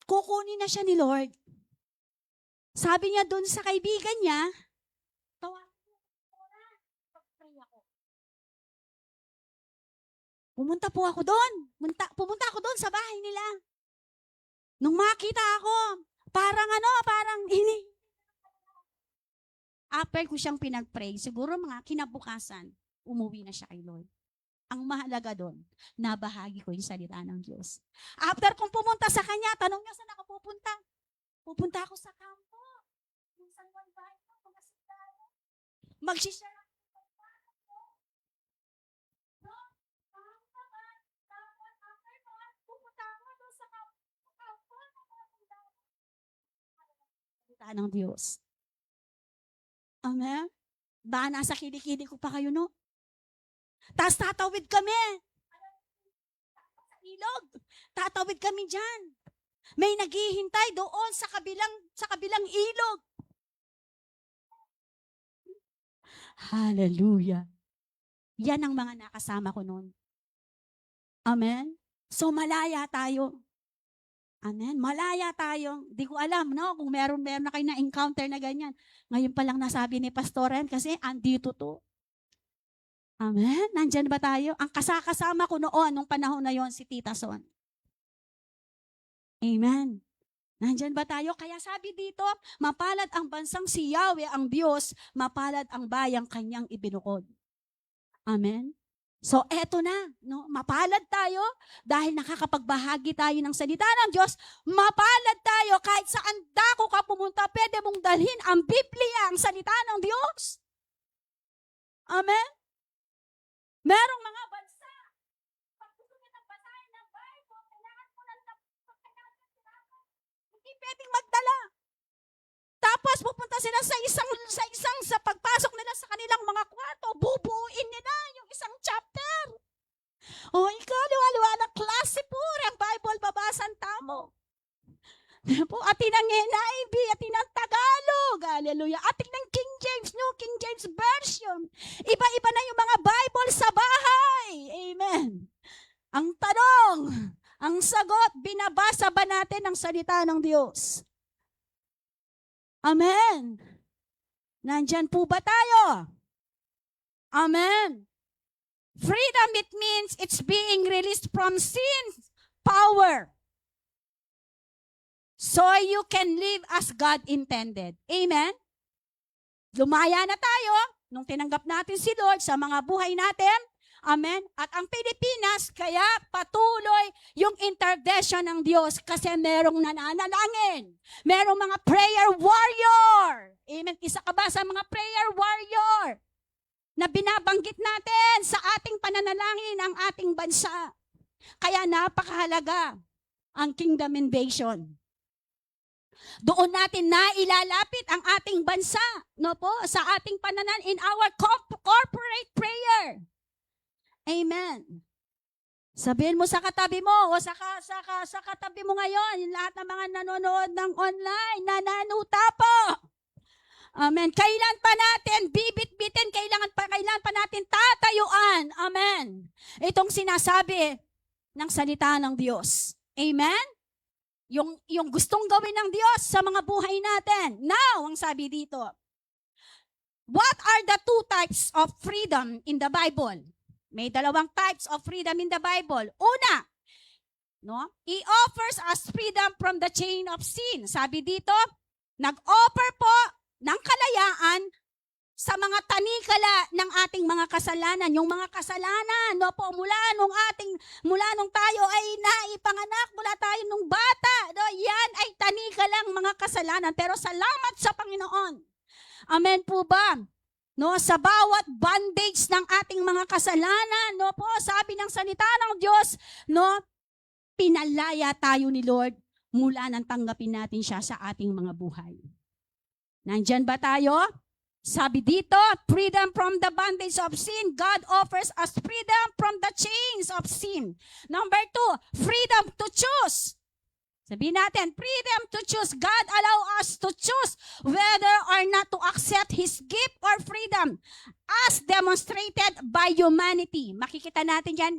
kukunin na siya ni Lord, sabi niya doon sa kaibigan niya, tawagin mo, pag-pray ako. Pumunta ako doon sa bahay nila. Nung makita ako, parang after ko siyang pinag-pray, siguro mga kinabukasan, umuwi na siya kay Lord. Ang mahalaga doon, nabahagi ko yung salita ng Diyos. After kong pumunta sa kanya, tanong niya, saan ako pupunta? Pupunta ako sa kampo. Yung San Juan Bahay ko, mga sitaro. Mag-share ako. Pupunta ako doon sa kampo. Salita ng Diyos. Amen? Baka nasa kilikili ko pa kayo, no? Tapos tatawid kami. Sa ilog. Tatawid kami dyan. May naghihintay doon sa kabilang ilog. Hallelujah. Yan ang mga nakasama ko noon. Amen? So malaya tayo. Amen? Malaya tayo. Di ko alam, no? Kung meron na kayo na-encounter na ganyan. Ngayon pa lang nasabi ni Pastoren kasi andito to. Amen? Nandyan ba tayo? Ang kasama ko noon, nung panahon na yon, si Tita Son. Amen? Nandyan ba tayo? Kaya sabi dito, mapalad ang bansang si Yahweh ang Diyos, mapalad ang bayang kanyang ibinukod. Amen? So, eto na, no? Mapalad tayo dahil nakakapagbahagi tayo ng salita ng Diyos. Mapalad tayo kahit saan dako ka pumunta, pwede mong dalhin ang Biblia, ang salita ng Diyos. Amen? Merong mga bansa, pag gusto nyo nang basahin ng Bible, kailangan mo lang hindi pwedeng magdala. Tapos pupunta sila sa pagpasok nila sa kanilang mga kwarto, bubuuin nila yung isang chapter. O ikaw, liwa-liwanag klase po, ang Bible babasan tamo. Atin ang NIV, atin ang Tagalog, hallelujah. Atin ang King James, New King James Version. Iba-iba na yung mga Bible sa bahay. Amen. Ang tanong, ang sagot, binabasa ba natin ang salita ng Diyos? Amen. Nandyan po ba tayo? Amen. Freedom, it means it's being released from sin's power. So you can live as God intended. Amen? Lumaya na tayo nung tinanggap natin si Lord sa mga buhay natin. Amen? At ang Pilipinas, kaya patuloy yung intercession ng Diyos kasi merong nananalangin. Merong mga prayer warrior. Amen? Isa ka ba sa mga prayer warrior na binabanggit natin sa ating pananalangin ang ating bansa? Kaya napakahalaga ang kingdom invasion. Doon natin na ilalapit ang ating bansa, no po, sa ating in our corporate prayer. Amen. Sabihin mo sa katabi mo o sa katabi mo ngayon, yung lahat ng mga nanonood ng online, nananuta po. Amen. Kailan pa natin bibit-bitin, kailan pa natin tatayuan. Amen. Itong sinasabi ng salita ng Diyos. Amen. Yung gustong gawin ng Diyos sa mga buhay natin. Now, ang sabi dito, what are the two types of freedom in the Bible? May dalawang types of freedom in the Bible. Una, no? He offers us freedom from the chain of sin. Sabi dito, nag-offer po ng kalayaan sa mga tanikala ng ating mga kasalanan. Yung mga kasalanan, no po, mula nung tayo ay naipanganak, mula tayo nung bata, no, yan ay tanikalang mga kasalanan. Pero salamat sa Panginoon. Amen po ba? No, sa bawat bondage ng ating mga kasalanan, no po, sabi ng salita ng Diyos, no, pinalaya tayo ni Lord mula nang tanggapin natin siya sa ating mga buhay. Nandyan ba tayo? Sabi dito, freedom from the bondage of sin. God offers us freedom from the chains of sin. Number 2, freedom to choose. Sabihin natin, freedom to choose. God allow us to choose whether or not to accept His gift or freedom as demonstrated by humanity. Makikita natin yan,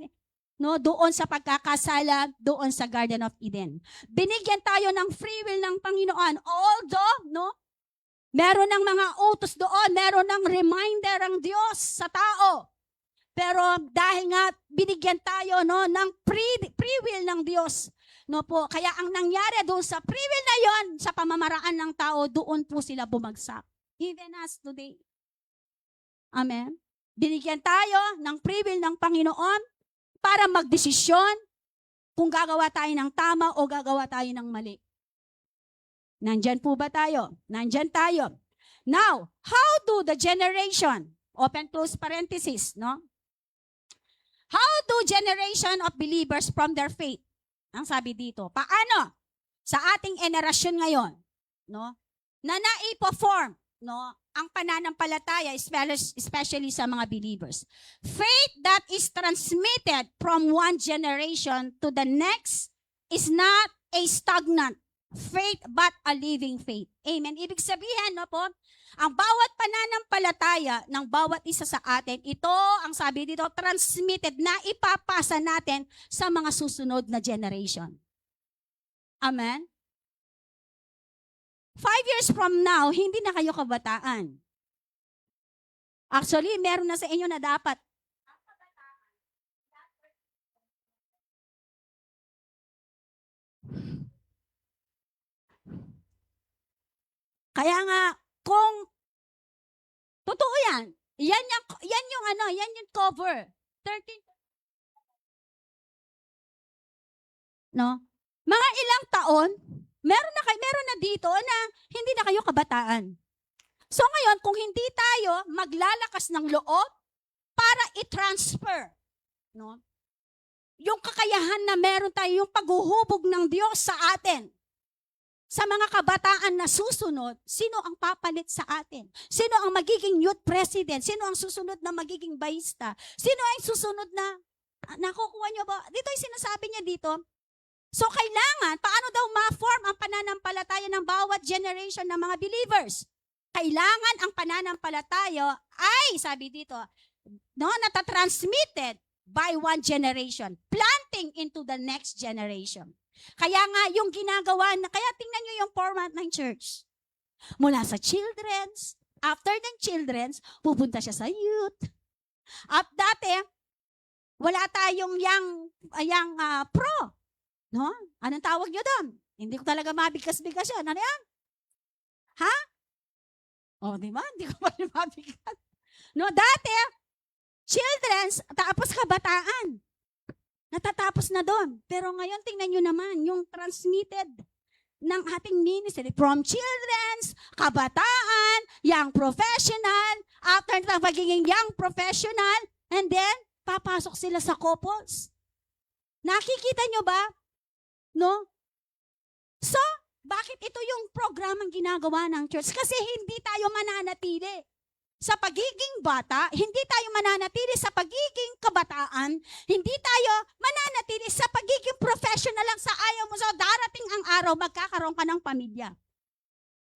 no, doon sa pagkakasala, doon sa Garden of Eden. Binigyan tayo ng free will ng Panginoon. Although, no, meron ng mga utos doon, meron ng reminder ang Diyos sa tao. Pero dahil nga binigyan tayo, no, ng free will ng Diyos, no po, kaya ang nangyari doon sa free will na yon, sa pamamaraan ng tao, doon po sila bumagsak. Even us today. Amen. Binigyan tayo ng free will ng Panginoon para magdesisyon kung gagawa tayo ng tama o gagawa tayo ng mali. Nandyan po ba tayo? Nandyan tayo. Now, how do the generation, open close parenthesis, no? How do generation of believers from their faith? Ang sabi dito, paano sa ating generasyon ngayon, no, na naipo-form, no, ang pananampalataya, especially sa mga believers. Faith that is transmitted from one generation to the next is not a stagnant faith but a living faith. Amen. Ibig sabihin, no po, ang bawat pananampalataya ng bawat isa sa atin, ito, ang sabi dito, transmitted na ipapasa natin sa mga susunod na generation. Amen. 5 years from now, hindi na kayo kabataan. Actually, meron na sa inyo na dapat. Kaya nga, kung totoo yan, yan yung cover. 13. No? Mga ilang taon, meron na dito na hindi na kayo kabataan. So ngayon, kung hindi tayo maglalakas ng loob para i-transfer, no, yung kakayahan na meron tayo, yung paghuhubog ng Diyos sa atin, sa mga kabataan na susunod, sino ang papalit sa atin? Sino ang magiging youth president? Sino ang susunod na magiging bayista? Sino ang susunod na, nakukuha niyo ba? Dito yung sinasabi niya dito. So kailangan, paano daw ma-form ang pananampalataya ng bawat generation ng mga believers? Kailangan ang pananampalataya ay, sabi dito, no, natatransmitted by one generation, planting into the next generation. Kaya nga, yung ginagawa na, kaya tingnan nyo yung format ng church. Mula sa children's, after ng children's, pupunta siya sa youth. At dati, wala tayong yang pro. No? Anong tawag nyo doon? Hindi ko talaga mabigkas-bigkas yan. Ano yan? Ha? O, di ba? Hindi ko mabigkas. No, dati, children's, tapos kabataan. Natatapos na doon. Pero ngayon, tingnan nyo naman, yung transmitted ng ating ministry from children's, kabataan, young professional, after ng pagiging young professional, and then, papasok sila sa couples. Nakikita nyo ba? No? So, bakit ito yung programang ginagawa ng church? Kasi hindi tayo mananatili sa pagiging bata, hindi tayo mananatili sa pagiging kabataan, hindi tayo mananatili sa pagiging professional lang sa ayaw mo. So, darating ang araw, magkakaroon ka ng pamilya.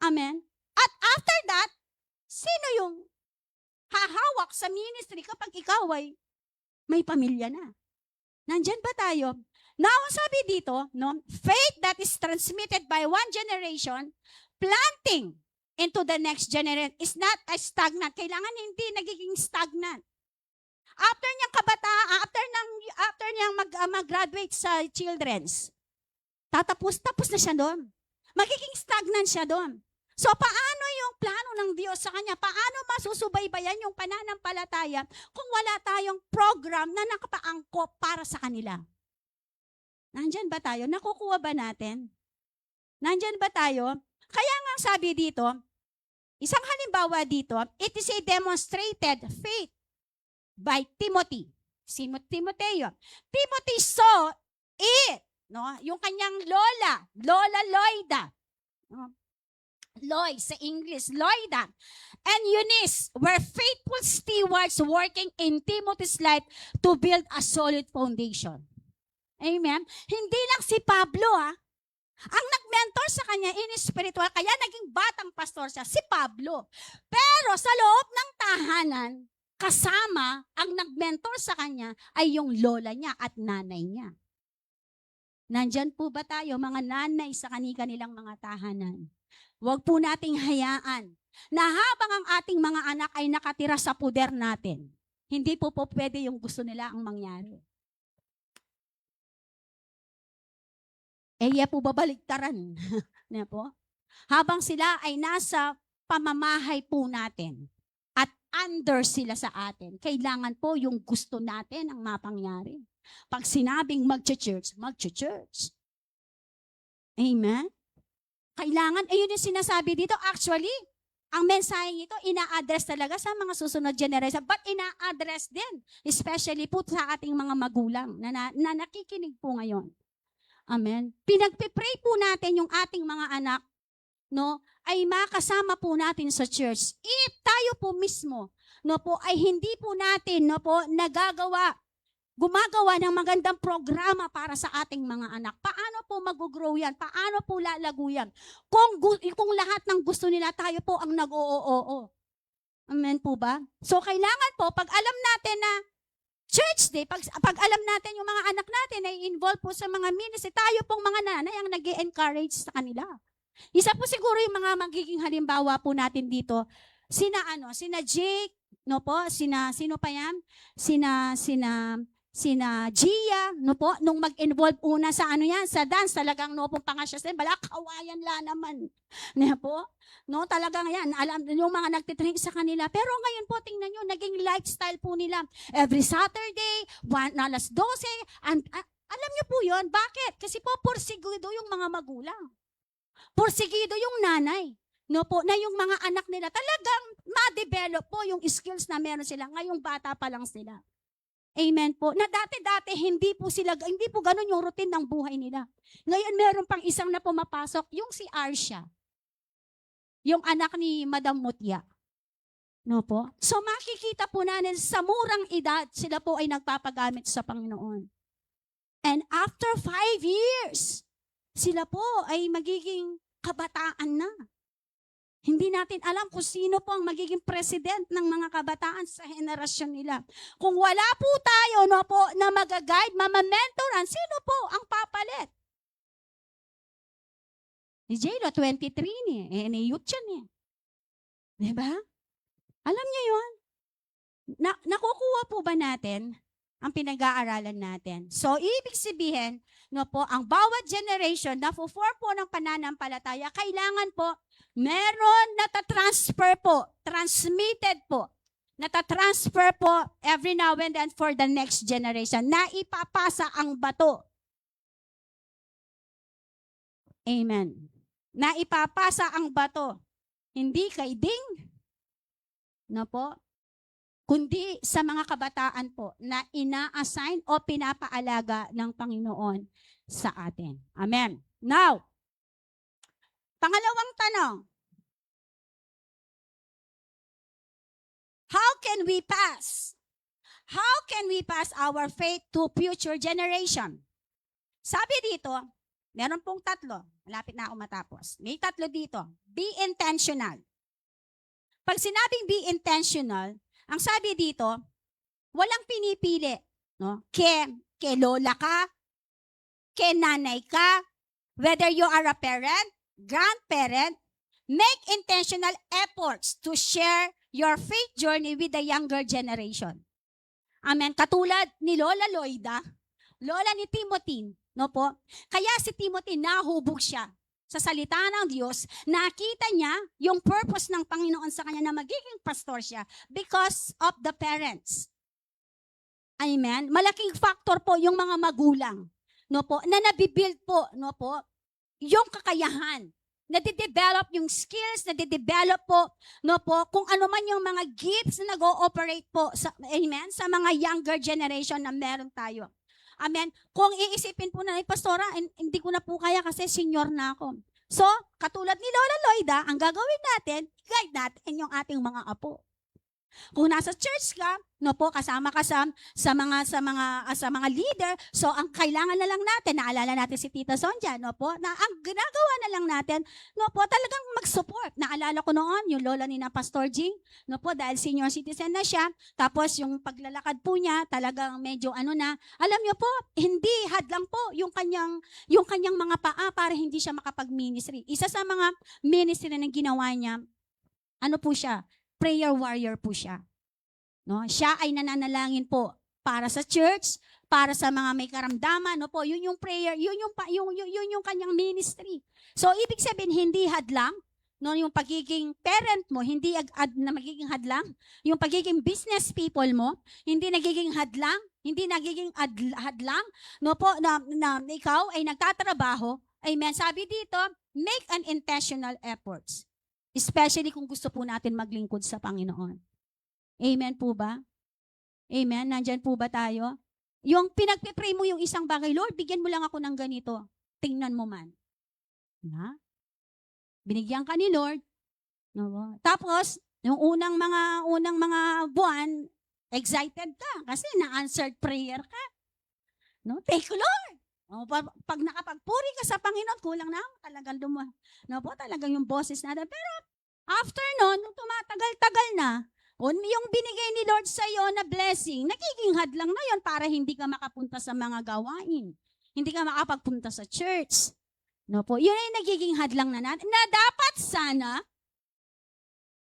Amen? At after that, sino yung hahawak sa ministry kapag ikaw ay may pamilya na? Nandyan ba tayo? Now, sabi dito, no, faith that is transmitted by one generation, planting into the next generation is not a stagnant. Kailangan hindi nagiging stagnant. After niyang kabataan, after niyang mag-graduate sa children's, tapos na siya doon. Magiging stagnant siya doon. So paano yung plano ng Diyos sa kanya? Paano masusubaybayan yung pananampalataya kung wala tayong program na nakapaangkop para sa kanila? Nandyan ba tayo? Nakukuha ba natin? Nandyan ba tayo? Kaya nga sabi dito, isang halimbawa dito, it is a demonstrated faith by Timothy. Si Timoteo. Timothy saw it. No? Yung kanyang Lola Loida. No? Loy sa English, Loida, and Eunice were faithful stewards working in Timothy's life to build a solid foundation. Amen? Hindi lang si Pablo, ang nag-mentor sa kanya in spiritual, kaya naging batang pastor siya, si Pablo. Pero sa loob ng tahanan, kasama ang nag-mentor sa kanya ay yung lola niya at nanay niya. Nandyan po ba tayo, mga nanay sa kanilang mga tahanan? Huwag po nating hayaan na habang ang ating mga anak ay nakatira sa puder natin, hindi po pwede yung gusto nila ang mangyari. Po babaligtaran. Na po? Habang sila ay nasa pamamahay po natin at under sila sa atin, kailangan po yung gusto natin ang mapangyari. Pag sinabing mag-church, mag-church. Amen? Kailangan, ayun yung sinasabi dito. Actually, ang mensaheng ito, ina-address talaga sa mga susunod generation, but ina-address din, especially po sa ating mga magulang na nakikinig po ngayon. Amen. Pinagpipray po natin yung ating mga anak, no, ay makasama po natin sa church. If tayo po mismo, no po, ay hindi po natin, no po, gumagawa ng magandang programa para sa ating mga anak. Paano po mag-grow yan? Paano po lalago yan? Kung lahat ng gusto nila, tayo po ang nag-oo-oo. Amen po ba? So, kailangan po, pag alam natin na church day, pag alam natin yung mga anak natin ay involved po sa mga ministry, tayo pong mga nanay ang nag-encourage sa kanila. Isa po siguro yung mga magiging halimbawa po natin dito, sina Jake, no po, sino pa yan? Sina Gia, no po, nung mag-involve una sa sa dance, talagang no pong pangasya sa bala, kawayan la naman. No po, no, talagang yan, alam, yung mga nagtitrain sa kanila. Pero ngayon po, tingnan nyo, naging lifestyle po nila. Every Saturday, 12:00, alam nyo po yun, bakit? Kasi po, porsigido yung mga magulang. Porsigido yung nanay. No po, na yung mga anak nila talagang ma-develop po yung skills na meron sila. Ngayong bata pa lang sila. Amen po. Na dati hindi po ganun yung routine ng buhay nila. Ngayon meron pang isang na pumapasok, yung si Arsha. Yung anak ni Madam Mutya. No po? So makikita po natin sa murang edad, sila po ay nagpapagamit sa Panginoon. And after 5 years, sila po ay magiging kabataan na. Hindi natin alam kung sino po ang magiging president ng mga kabataan sa henerasyon nila. Kung wala po tayo no po, na mag-guide, mamamentoran, sino po ang papalit? Ni J-Lo, 23 niya. Ni youth yan eh. Diba? Alam niyo yun? Nakukuha po ba natin ang pinag-aaralan natin? So, ibig sabihin, no po, ang bawat generation na for po ng pananampalataya, kailangan po meron natatransfer po, transmitted po, natatransfer po every now and then for the next generation, na ipapasa ang bato. Amen. Na ipapasa ang bato. Hindi kay Ding, no po, kundi sa mga kabataan po na ina-assign o pinapaalaga ng Panginoon sa atin. Amen. Now, pangalawang tanong. How can we pass? How can we pass our faith to future generation? Sabi dito, meron pong 3. Malapit na ako matapos. May 3 dito. Be intentional. Pag sinabing be intentional, ang sabi dito, walang pinipili. No? Ke lola ka, ke nanay ka, whether you are a parent, grandparent, make intentional efforts to share your faith journey with the younger generation. Amen. Katulad ni Lola Loida, lola ni Timothy, no po? Kaya si Timothy nahubog siya. sa salita ng Diyos, nakita niya yung purpose ng Panginoon sa kanya na magiging pastor siya because of the parents. Amen? Malaking factor po yung mga magulang, no po, na nabibuild po, no po, yung kakayahan, nade-develop yung skills, nade-develop po, no po, kung ano man yung mga gifts na nag-ooperate po, sa, amen, sa mga younger generation na meron tayo. Amen. Kung iisipin po na, pastora, hindi ko na po kaya kasi senior na ako. So, katulad ni Lola Loida, ang gagawin natin, guide natin yung ating mga apo. Kung nasa church ka, no po, kasama ka sa mga leader, so ang kailangan na lang natin, naalala natin si Tita Sonja, no po, na ang ginagawa na lang natin, no po, talagang mag-support. Naalala ko noon, yung lola ni na Pastor Jing, no po, dahil senior citizen na siya, tapos yung paglalakad po niya, talagang medyo alam niyo po, hindi hadlang po yung kanyang mga paa para hindi siya makapag-ministry. Isa sa mga ministry na ginawa niya, po siya, prayer warrior po siya. No? Siya ay nananalangin po para sa church, para sa mga may karamdaman, no po. Yun yung prayer, yun yung kanyang ministry. So ibig sabihin hindi hadlang, no, yung pagiging parent mo, hindi na magiging hadlang, yung pagiging business people mo, hindi nagiging hadlang, no po, na ikaw ay nagtatrabaho. Amen. Sabi dito, make an intentional efforts. Especially kung gusto po natin maglingkod sa Panginoon. Amen po ba? Amen? Nandyan po ba tayo? Yung pinagpipray mo yung isang bagay, Lord, bigyan mo lang ako ng ganito. Tingnan mo man. Na? Binigyan ka ni Lord. No? Tapos, yung unang mga buwan, excited ka kasi na-answered prayer ka. No? Thank you, Lord. Pag nakapagpuri ka sa Panginoon, kulang na talagang talagang yung boses natin. Pero after nun, nung tumatagal-tagal na, yung binigay ni Lord sa iyo na blessing, nagiging hadlang na yon para hindi ka makapunta sa mga gawain. Hindi ka makapagpunta sa church. No po, yun ay nagiging hadlang na natin. Na dapat sana,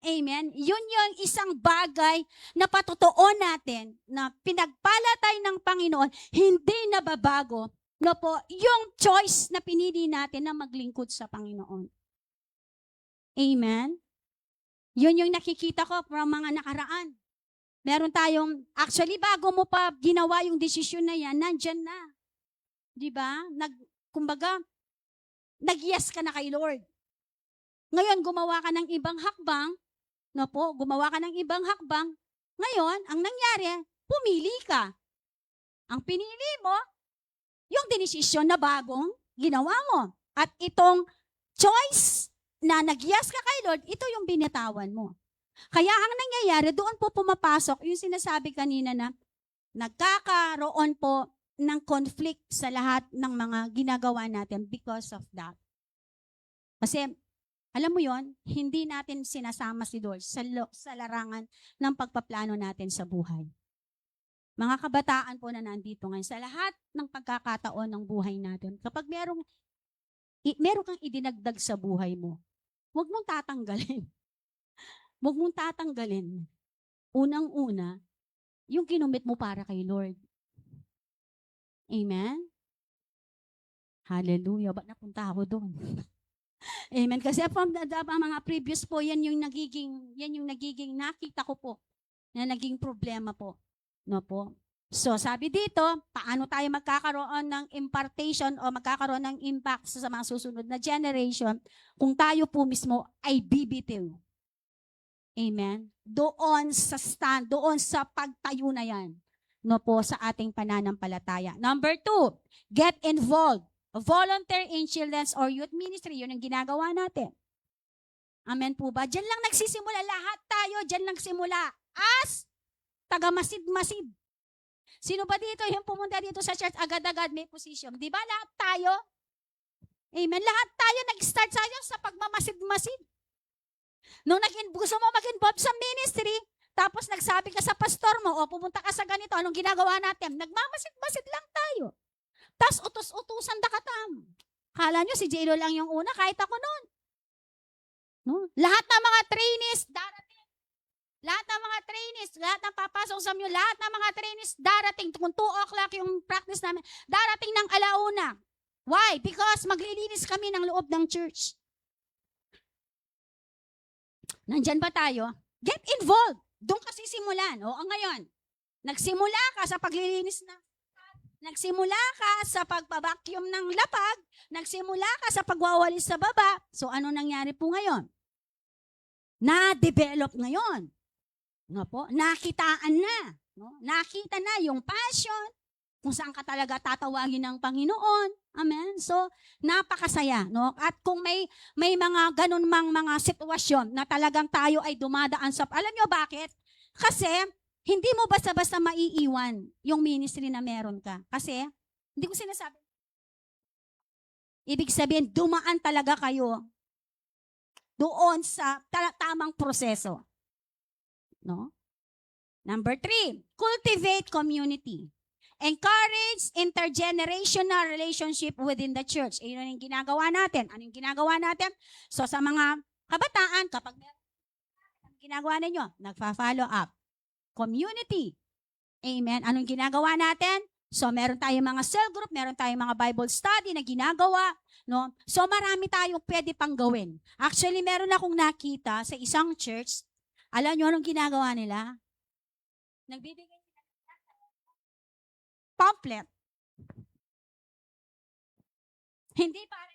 amen, yun yung isang bagay na patotoo natin na pinagpala tayo ng Panginoon, hindi nababago. No po, yung choice na pinili natin na maglingkod sa Panginoon. Amen? Yun yung nakikita ko from mga nakaraan. Meron tayong, actually bago mo pa ginawa yung desisyon na yan, nandyan na. Diba? Kumbaga, nag-yes ka na kay Lord. Ngayon, gumawa ka ng ibang hakbang. No po, gumawa ka ng ibang hakbang. Ngayon, ang nangyari, pumili ka. Ang pinili mo, yung desisyon na bagong ginawa mo. At itong choice na nag-yes ka kay Lord, ito yung binitawan mo. Kaya ang nangyayari, doon po pumapasok, yung sinasabi kanina na nagkakaroon po ng conflict sa lahat ng mga ginagawa natin because of that. Kasi, alam mo yon, hindi natin sinasama si Lord sa larangan ng pagpaplano natin sa buhay. Mga kabataan po na nandito ngayon, sa lahat ng pagkakataon ng buhay natin, kapag meron kang idinagdag sa buhay mo, huwag mong tatanggalin. Huwag mong tatanggalin. Unang-una, yung kinumit mo para kay Lord. Amen? Hallelujah. Ba't napunta ako doon? Amen. Kasi from mga previous po, yan yung nagiging nakita ko po na naging problema po. No po. So, sabi dito, paano tayo magkakaroon ng impartation o magkakaroon ng impact sa mga susunod na generation kung tayo po mismo ay bibitiw. Amen? Doon sa pagtayo na yan. No po, sa ating pananampalataya. Number 2, get involved. Volunteer in children's or youth ministry. Yun ang ginagawa natin. Amen po ba? Diyan lang nagsisimula. Lahat tayo diyan nagsimula. As taga-masid-masid. Sino ba dito yung pumunta dito sa church, agad-agad may position? Di ba lahat tayo? Amen. Lahat tayo nag-start tayo sa pagmamasid-masid. Nung gusto mo mag-involve sa ministry, tapos nagsabi ka sa pastor mo, o pumunta ka sa ganito, anong ginagawa natin? Nagmamasid-masid lang tayo. Tapos utos-utusan da katam. Kala nyo si J-Lo lang yung una, kahit ako noon. No? Lahat ng mga trainees, darating. Lahat ng mga trainees, lahat ng papasok sa inyo, lahat ng mga trainees darating. Kung 2 o'clock yung practice namin, darating ng alauna. Why? Because maglilinis kami ng loob ng church. Nandyan ba tayo? Get involved. Doon ka sisimulan. O ngayon, nagsimula ka sa paglilinis na. Nagsimula ka sa pagpabacuum ng lapag. Nagsimula ka sa pagwawalis sa baba. So ano nangyari po ngayon? Na-develop ngayon. No po? Nakitaan na. No? Nakita na yung passion, kung saan ka talaga tatawagin ng Panginoon. Amen? So, napakasaya. No? At kung may mga ganun mang mga sitwasyon na talagang tayo ay dumadaan sa... Alam nyo bakit? Kasi, hindi mo basta-basta maiiwan yung ministry na meron ka. Kasi, hindi ko sinasabi. Ibig sabihin, dumaan talaga kayo doon sa tamang proseso. No? Number 3, cultivate community. Encourage intergenerational relationship within the church. Ayun yung ginagawa natin. Ano yung ginagawa natin? So sa mga kabataan, kapag meron ginagawa ninyo, nagfa-follow up. Community. Amen. Anong ginagawa natin? So meron tayong mga cell group, meron tayong mga Bible study na ginagawa. No? So marami tayong pwede pang gawin. Actually, meron akong nakita sa isang church. Alam nyo anong ginagawa nila? Nagbibigay sila ng pamphlet. Hindi pare.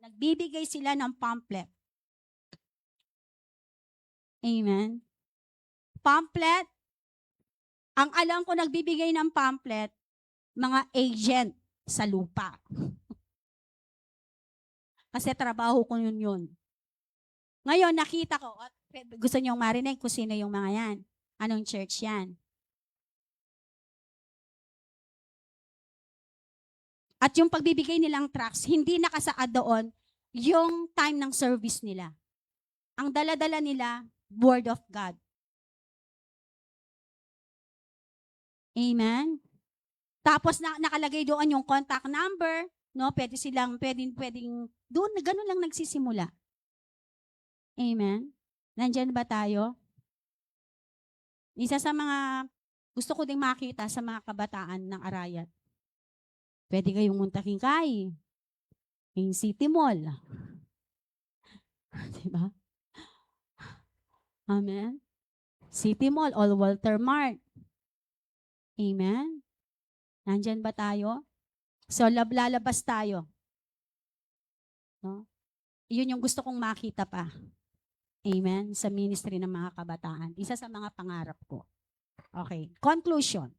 Nagbibigay sila ng pamphlet. Amen. Pamphlet. Ang alam ko nagbibigay ng pamphlet, mga agent sa lupa. Kasi trabaho ko yun. Ngayon, nakita ko, gusto niyong marinig kung sino yung mga yan. Anong church yan? At yung pagbibigay nilang tracts, hindi nakasaad doon yung time ng service nila. Ang dala-dala nila, Word of God. Amen? Tapos nakalagay doon yung contact number, no? Pwedeng doon, ganun lang nagsisimula. Amen? Nandyan ba tayo? Isa sa mga gusto ko ding makita sa mga kabataan ng Arayat. Pwede kayong muntaking kay yung City Mall. Diba? Amen? City Mall, All Walter Mart. Amen? Nandyan ba tayo? So, lalabas tayo. No? Yun yung gusto kong makita pa. Amen? Sa ministry ng mga kabataan. Isa sa mga pangarap ko. Okay. Conclusion.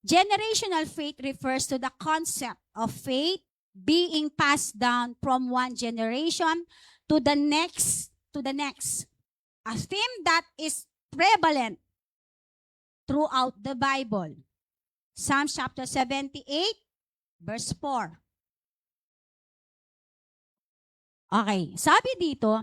Generational faith refers to the concept of faith being passed down from one generation to the next. A theme that is prevalent throughout the Bible. Psalm chapter 78, verse 4. Okay, sabi dito,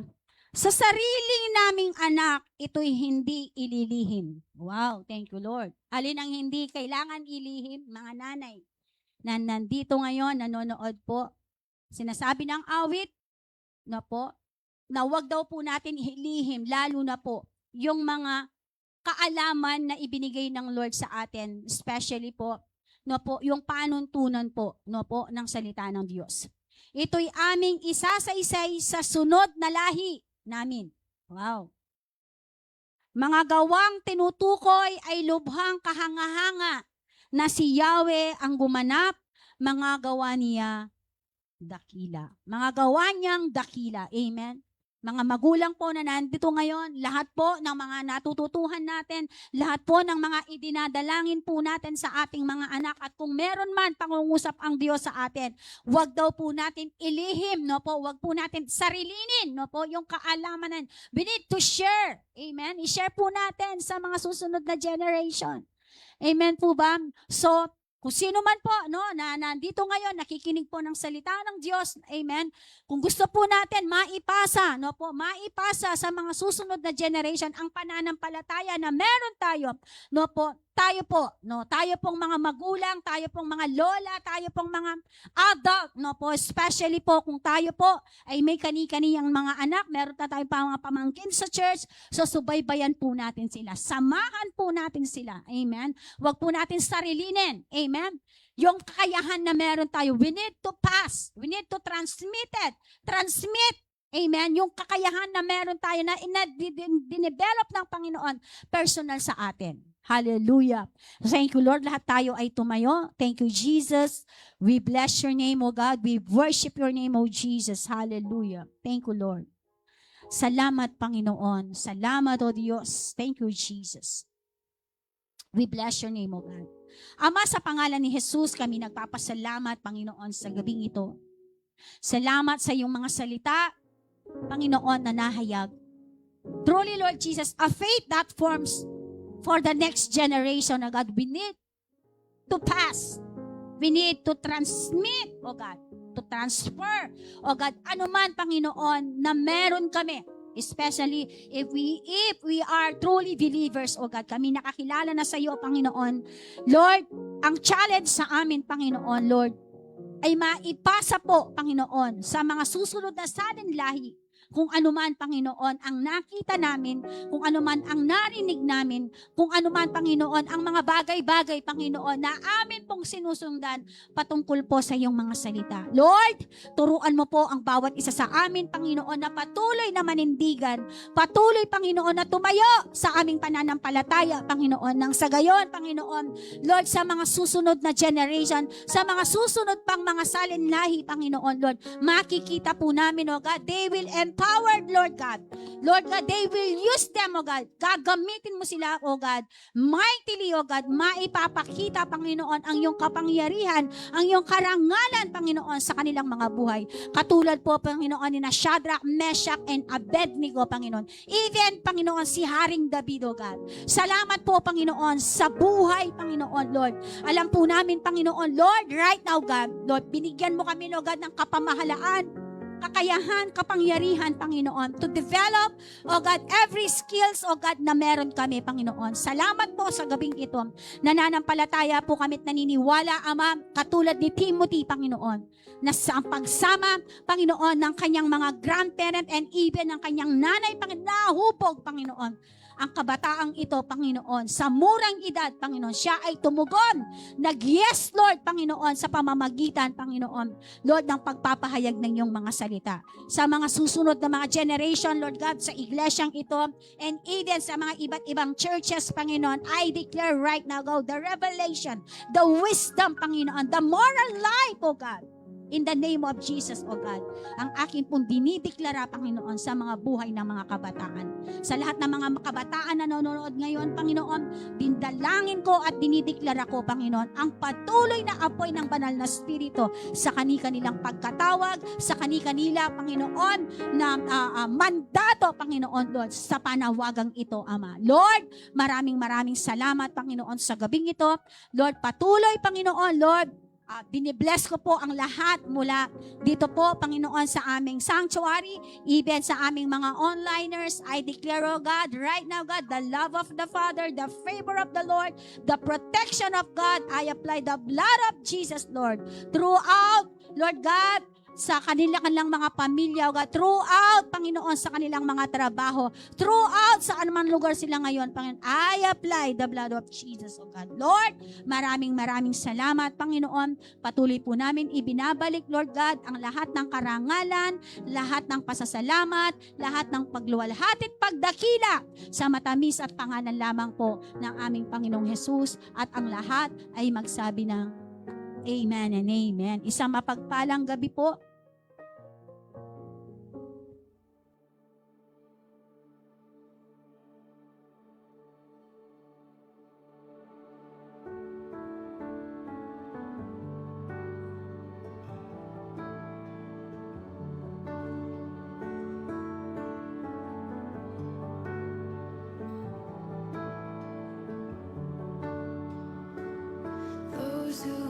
sa sariling naming anak, ito'y hindi ililihim. Wow, thank you Lord. Alin ang hindi kailangan ilihim, mga nanay, na nandito ngayon, nanonood po, sinasabi ng awit, na po, na wag daw po natin ilihim, lalo na po, yung mga kaalaman na ibinigay ng Lord sa atin, especially po, no po, yung panuntunan po, no po, ng salita ng Diyos. Ito'y aming isa-isa-isay sa sunod na lahi namin. Wow. Mga gawang tinutukoy ay lubhang kahanga-hanga na si Yahweh ang gumanap, mga gawa niya dakila. Mga gawa niyang dakila. Amen. Mga magulang po na nandito ngayon, lahat po ng mga natututuhan natin, lahat po ng mga idinadalangin po natin sa ating mga anak, at kung meron man pangungusap ang Diyos sa atin, wag daw po natin ilihim, no po, wag po natin sarilinin, no po, yung kaalaman. We need to share. Amen? I-share po natin sa mga susunod na generation. Amen po ba? So, kung sino man po, no, na nandito ngayon, nakikinig po ng salita ng Diyos, amen, kung gusto po natin maipasa, no po, maipasa sa mga susunod na generation ang pananampalataya na meron tayo, no po, tayo po, no, tayo pong mga magulang, tayo pong mga lola, tayo pong mga adult, no po, especially po kung tayo po ay may kani-kaniyang mga anak, meron na tayong mga pamangkin sa church, so subaybayan po natin sila. Samahan po natin sila. Amen. Huwag po natin sarilinin. Amen. Yung kakayahan na meron tayo, we need to pass. We need to transmit it. Transmit. Amen. Yung kakayahan na meron tayo na dinevelop ng Panginoon personal sa atin. Hallelujah. Thank you, Lord. Lahat tayo ay tumayo. Thank you, Jesus. We bless your name, O God. We worship your name, O Jesus. Hallelujah. Thank you, Lord. Salamat, Panginoon. Salamat, O Diyos. Thank you, Jesus. We bless your name, O God. Ama, sa pangalan ni Jesus, kami nagpapasalamat, Panginoon, sa gabing ito. Salamat sa iyong mga salita, Panginoon, na nahayag. Truly, Lord Jesus, a faith that forms for the next generation, O God, we need to pass. We need to transmit, O God, to transfer, O God, anuman, Panginoon, na meron kami. Especially if we are truly believers, O God, kami nakakilala na sa iyo, Panginoon. Lord, ang challenge sa amin, Panginoon, Lord, ay maipasa po, Panginoon, sa mga susunod na salinlahi, kung anuman, Panginoon, ang nakita namin, kung anuman ang narinig namin, kung anuman, Panginoon, ang mga bagay-bagay, Panginoon, na amin pong sinusundan patungkol po sa iyong mga salita. Lord, turuan mo po ang bawat isa sa amin, Panginoon, na patuloy na manindigan, patuloy, Panginoon, na tumayo sa aming pananampalataya, Panginoon, nang sa gayon, Panginoon, Lord, sa mga susunod na generation, sa mga susunod pang mga salinlahi, Panginoon, Lord, makikita po namin, O God, they will empowered, Lord God. Lord God, they will use them, O God. Gagamitin mo sila, O God. Mightily, O God, maipapakita, Panginoon, ang iyong kapangyarihan, ang iyong karangalan, Panginoon, sa kanilang mga buhay. Katulad po, Panginoon, ni na Shadrach, Meshach, and Abednego, Panginoon. Even, Panginoon, si Haring David, O God. Salamat po, Panginoon, sa buhay, Panginoon, Lord. Alam po namin, Panginoon, Lord, right now, God, Lord, binigyan mo kami, O God, ng kapamahalaan, kakayahan, kapangyarihan, Panginoon, to develop, O God, every skills, O God, na meron kami, Panginoon. Salamat po sa gabing ito. Nananampalataya po kami at naniniwala, Ama, katulad ni Timothy, Panginoon, na sa pagsama, Panginoon, ng kanyang mga grandparent and even ng kanyang nanay, Panginoon, nahubog, Panginoon, ang kabataang ito, Panginoon, sa murang edad, Panginoon, siya ay tumugon. Nag-yes, Lord, Panginoon, sa pamamagitan, Panginoon, Lord, ng pagpapahayag ng iyong mga salita. Sa mga susunod na mga generation, Lord God, sa iglesyang ito, and even sa mga iba't ibang churches, Panginoon, I declare right now, God, the revelation, the wisdom, Panginoon, the moral life, O God, in the name of Jesus, O God, ang akin pong dinideklara, Panginoon, sa mga buhay ng mga kabataan. Sa lahat ng mga kabataan na nanonood ngayon, Panginoon, dindalangin ko at dinideklara ko, Panginoon, ang patuloy na apoy ng banal na Espiritu sa kanilang pagkatawag, sa kanila, Panginoon, na mandato, Panginoon, Lord, sa panawagang ito, Ama. Lord, maraming salamat, Panginoon, sa gabing ito. Lord, patuloy, Panginoon, Lord, binibless ko po ang lahat mula dito po, Panginoon, sa aming sanctuary, even sa aming mga onliners. I declare, O God, right now, God, the love of the Father, the favor of the Lord, the protection of God. I apply the blood of Jesus, Lord, throughout, Lord God, sa kanilang mga pamilya, O God, throughout, Panginoon, sa kanilang mga trabaho, throughout sa anumang lugar sila ngayon, Panginoon, I apply the blood of Jesus, O God. Lord, maraming salamat, Panginoon. Patuloy po namin ibinabalik, Lord God, ang lahat ng karangalan, lahat ng pasasalamat, lahat ng pagluwalhati at pagdakila sa matamis at pangalan lamang po ng aming Panginoong Jesus, at ang lahat ay magsabi ng Amen and Amen. Isang mapagpalang gabi po. Those who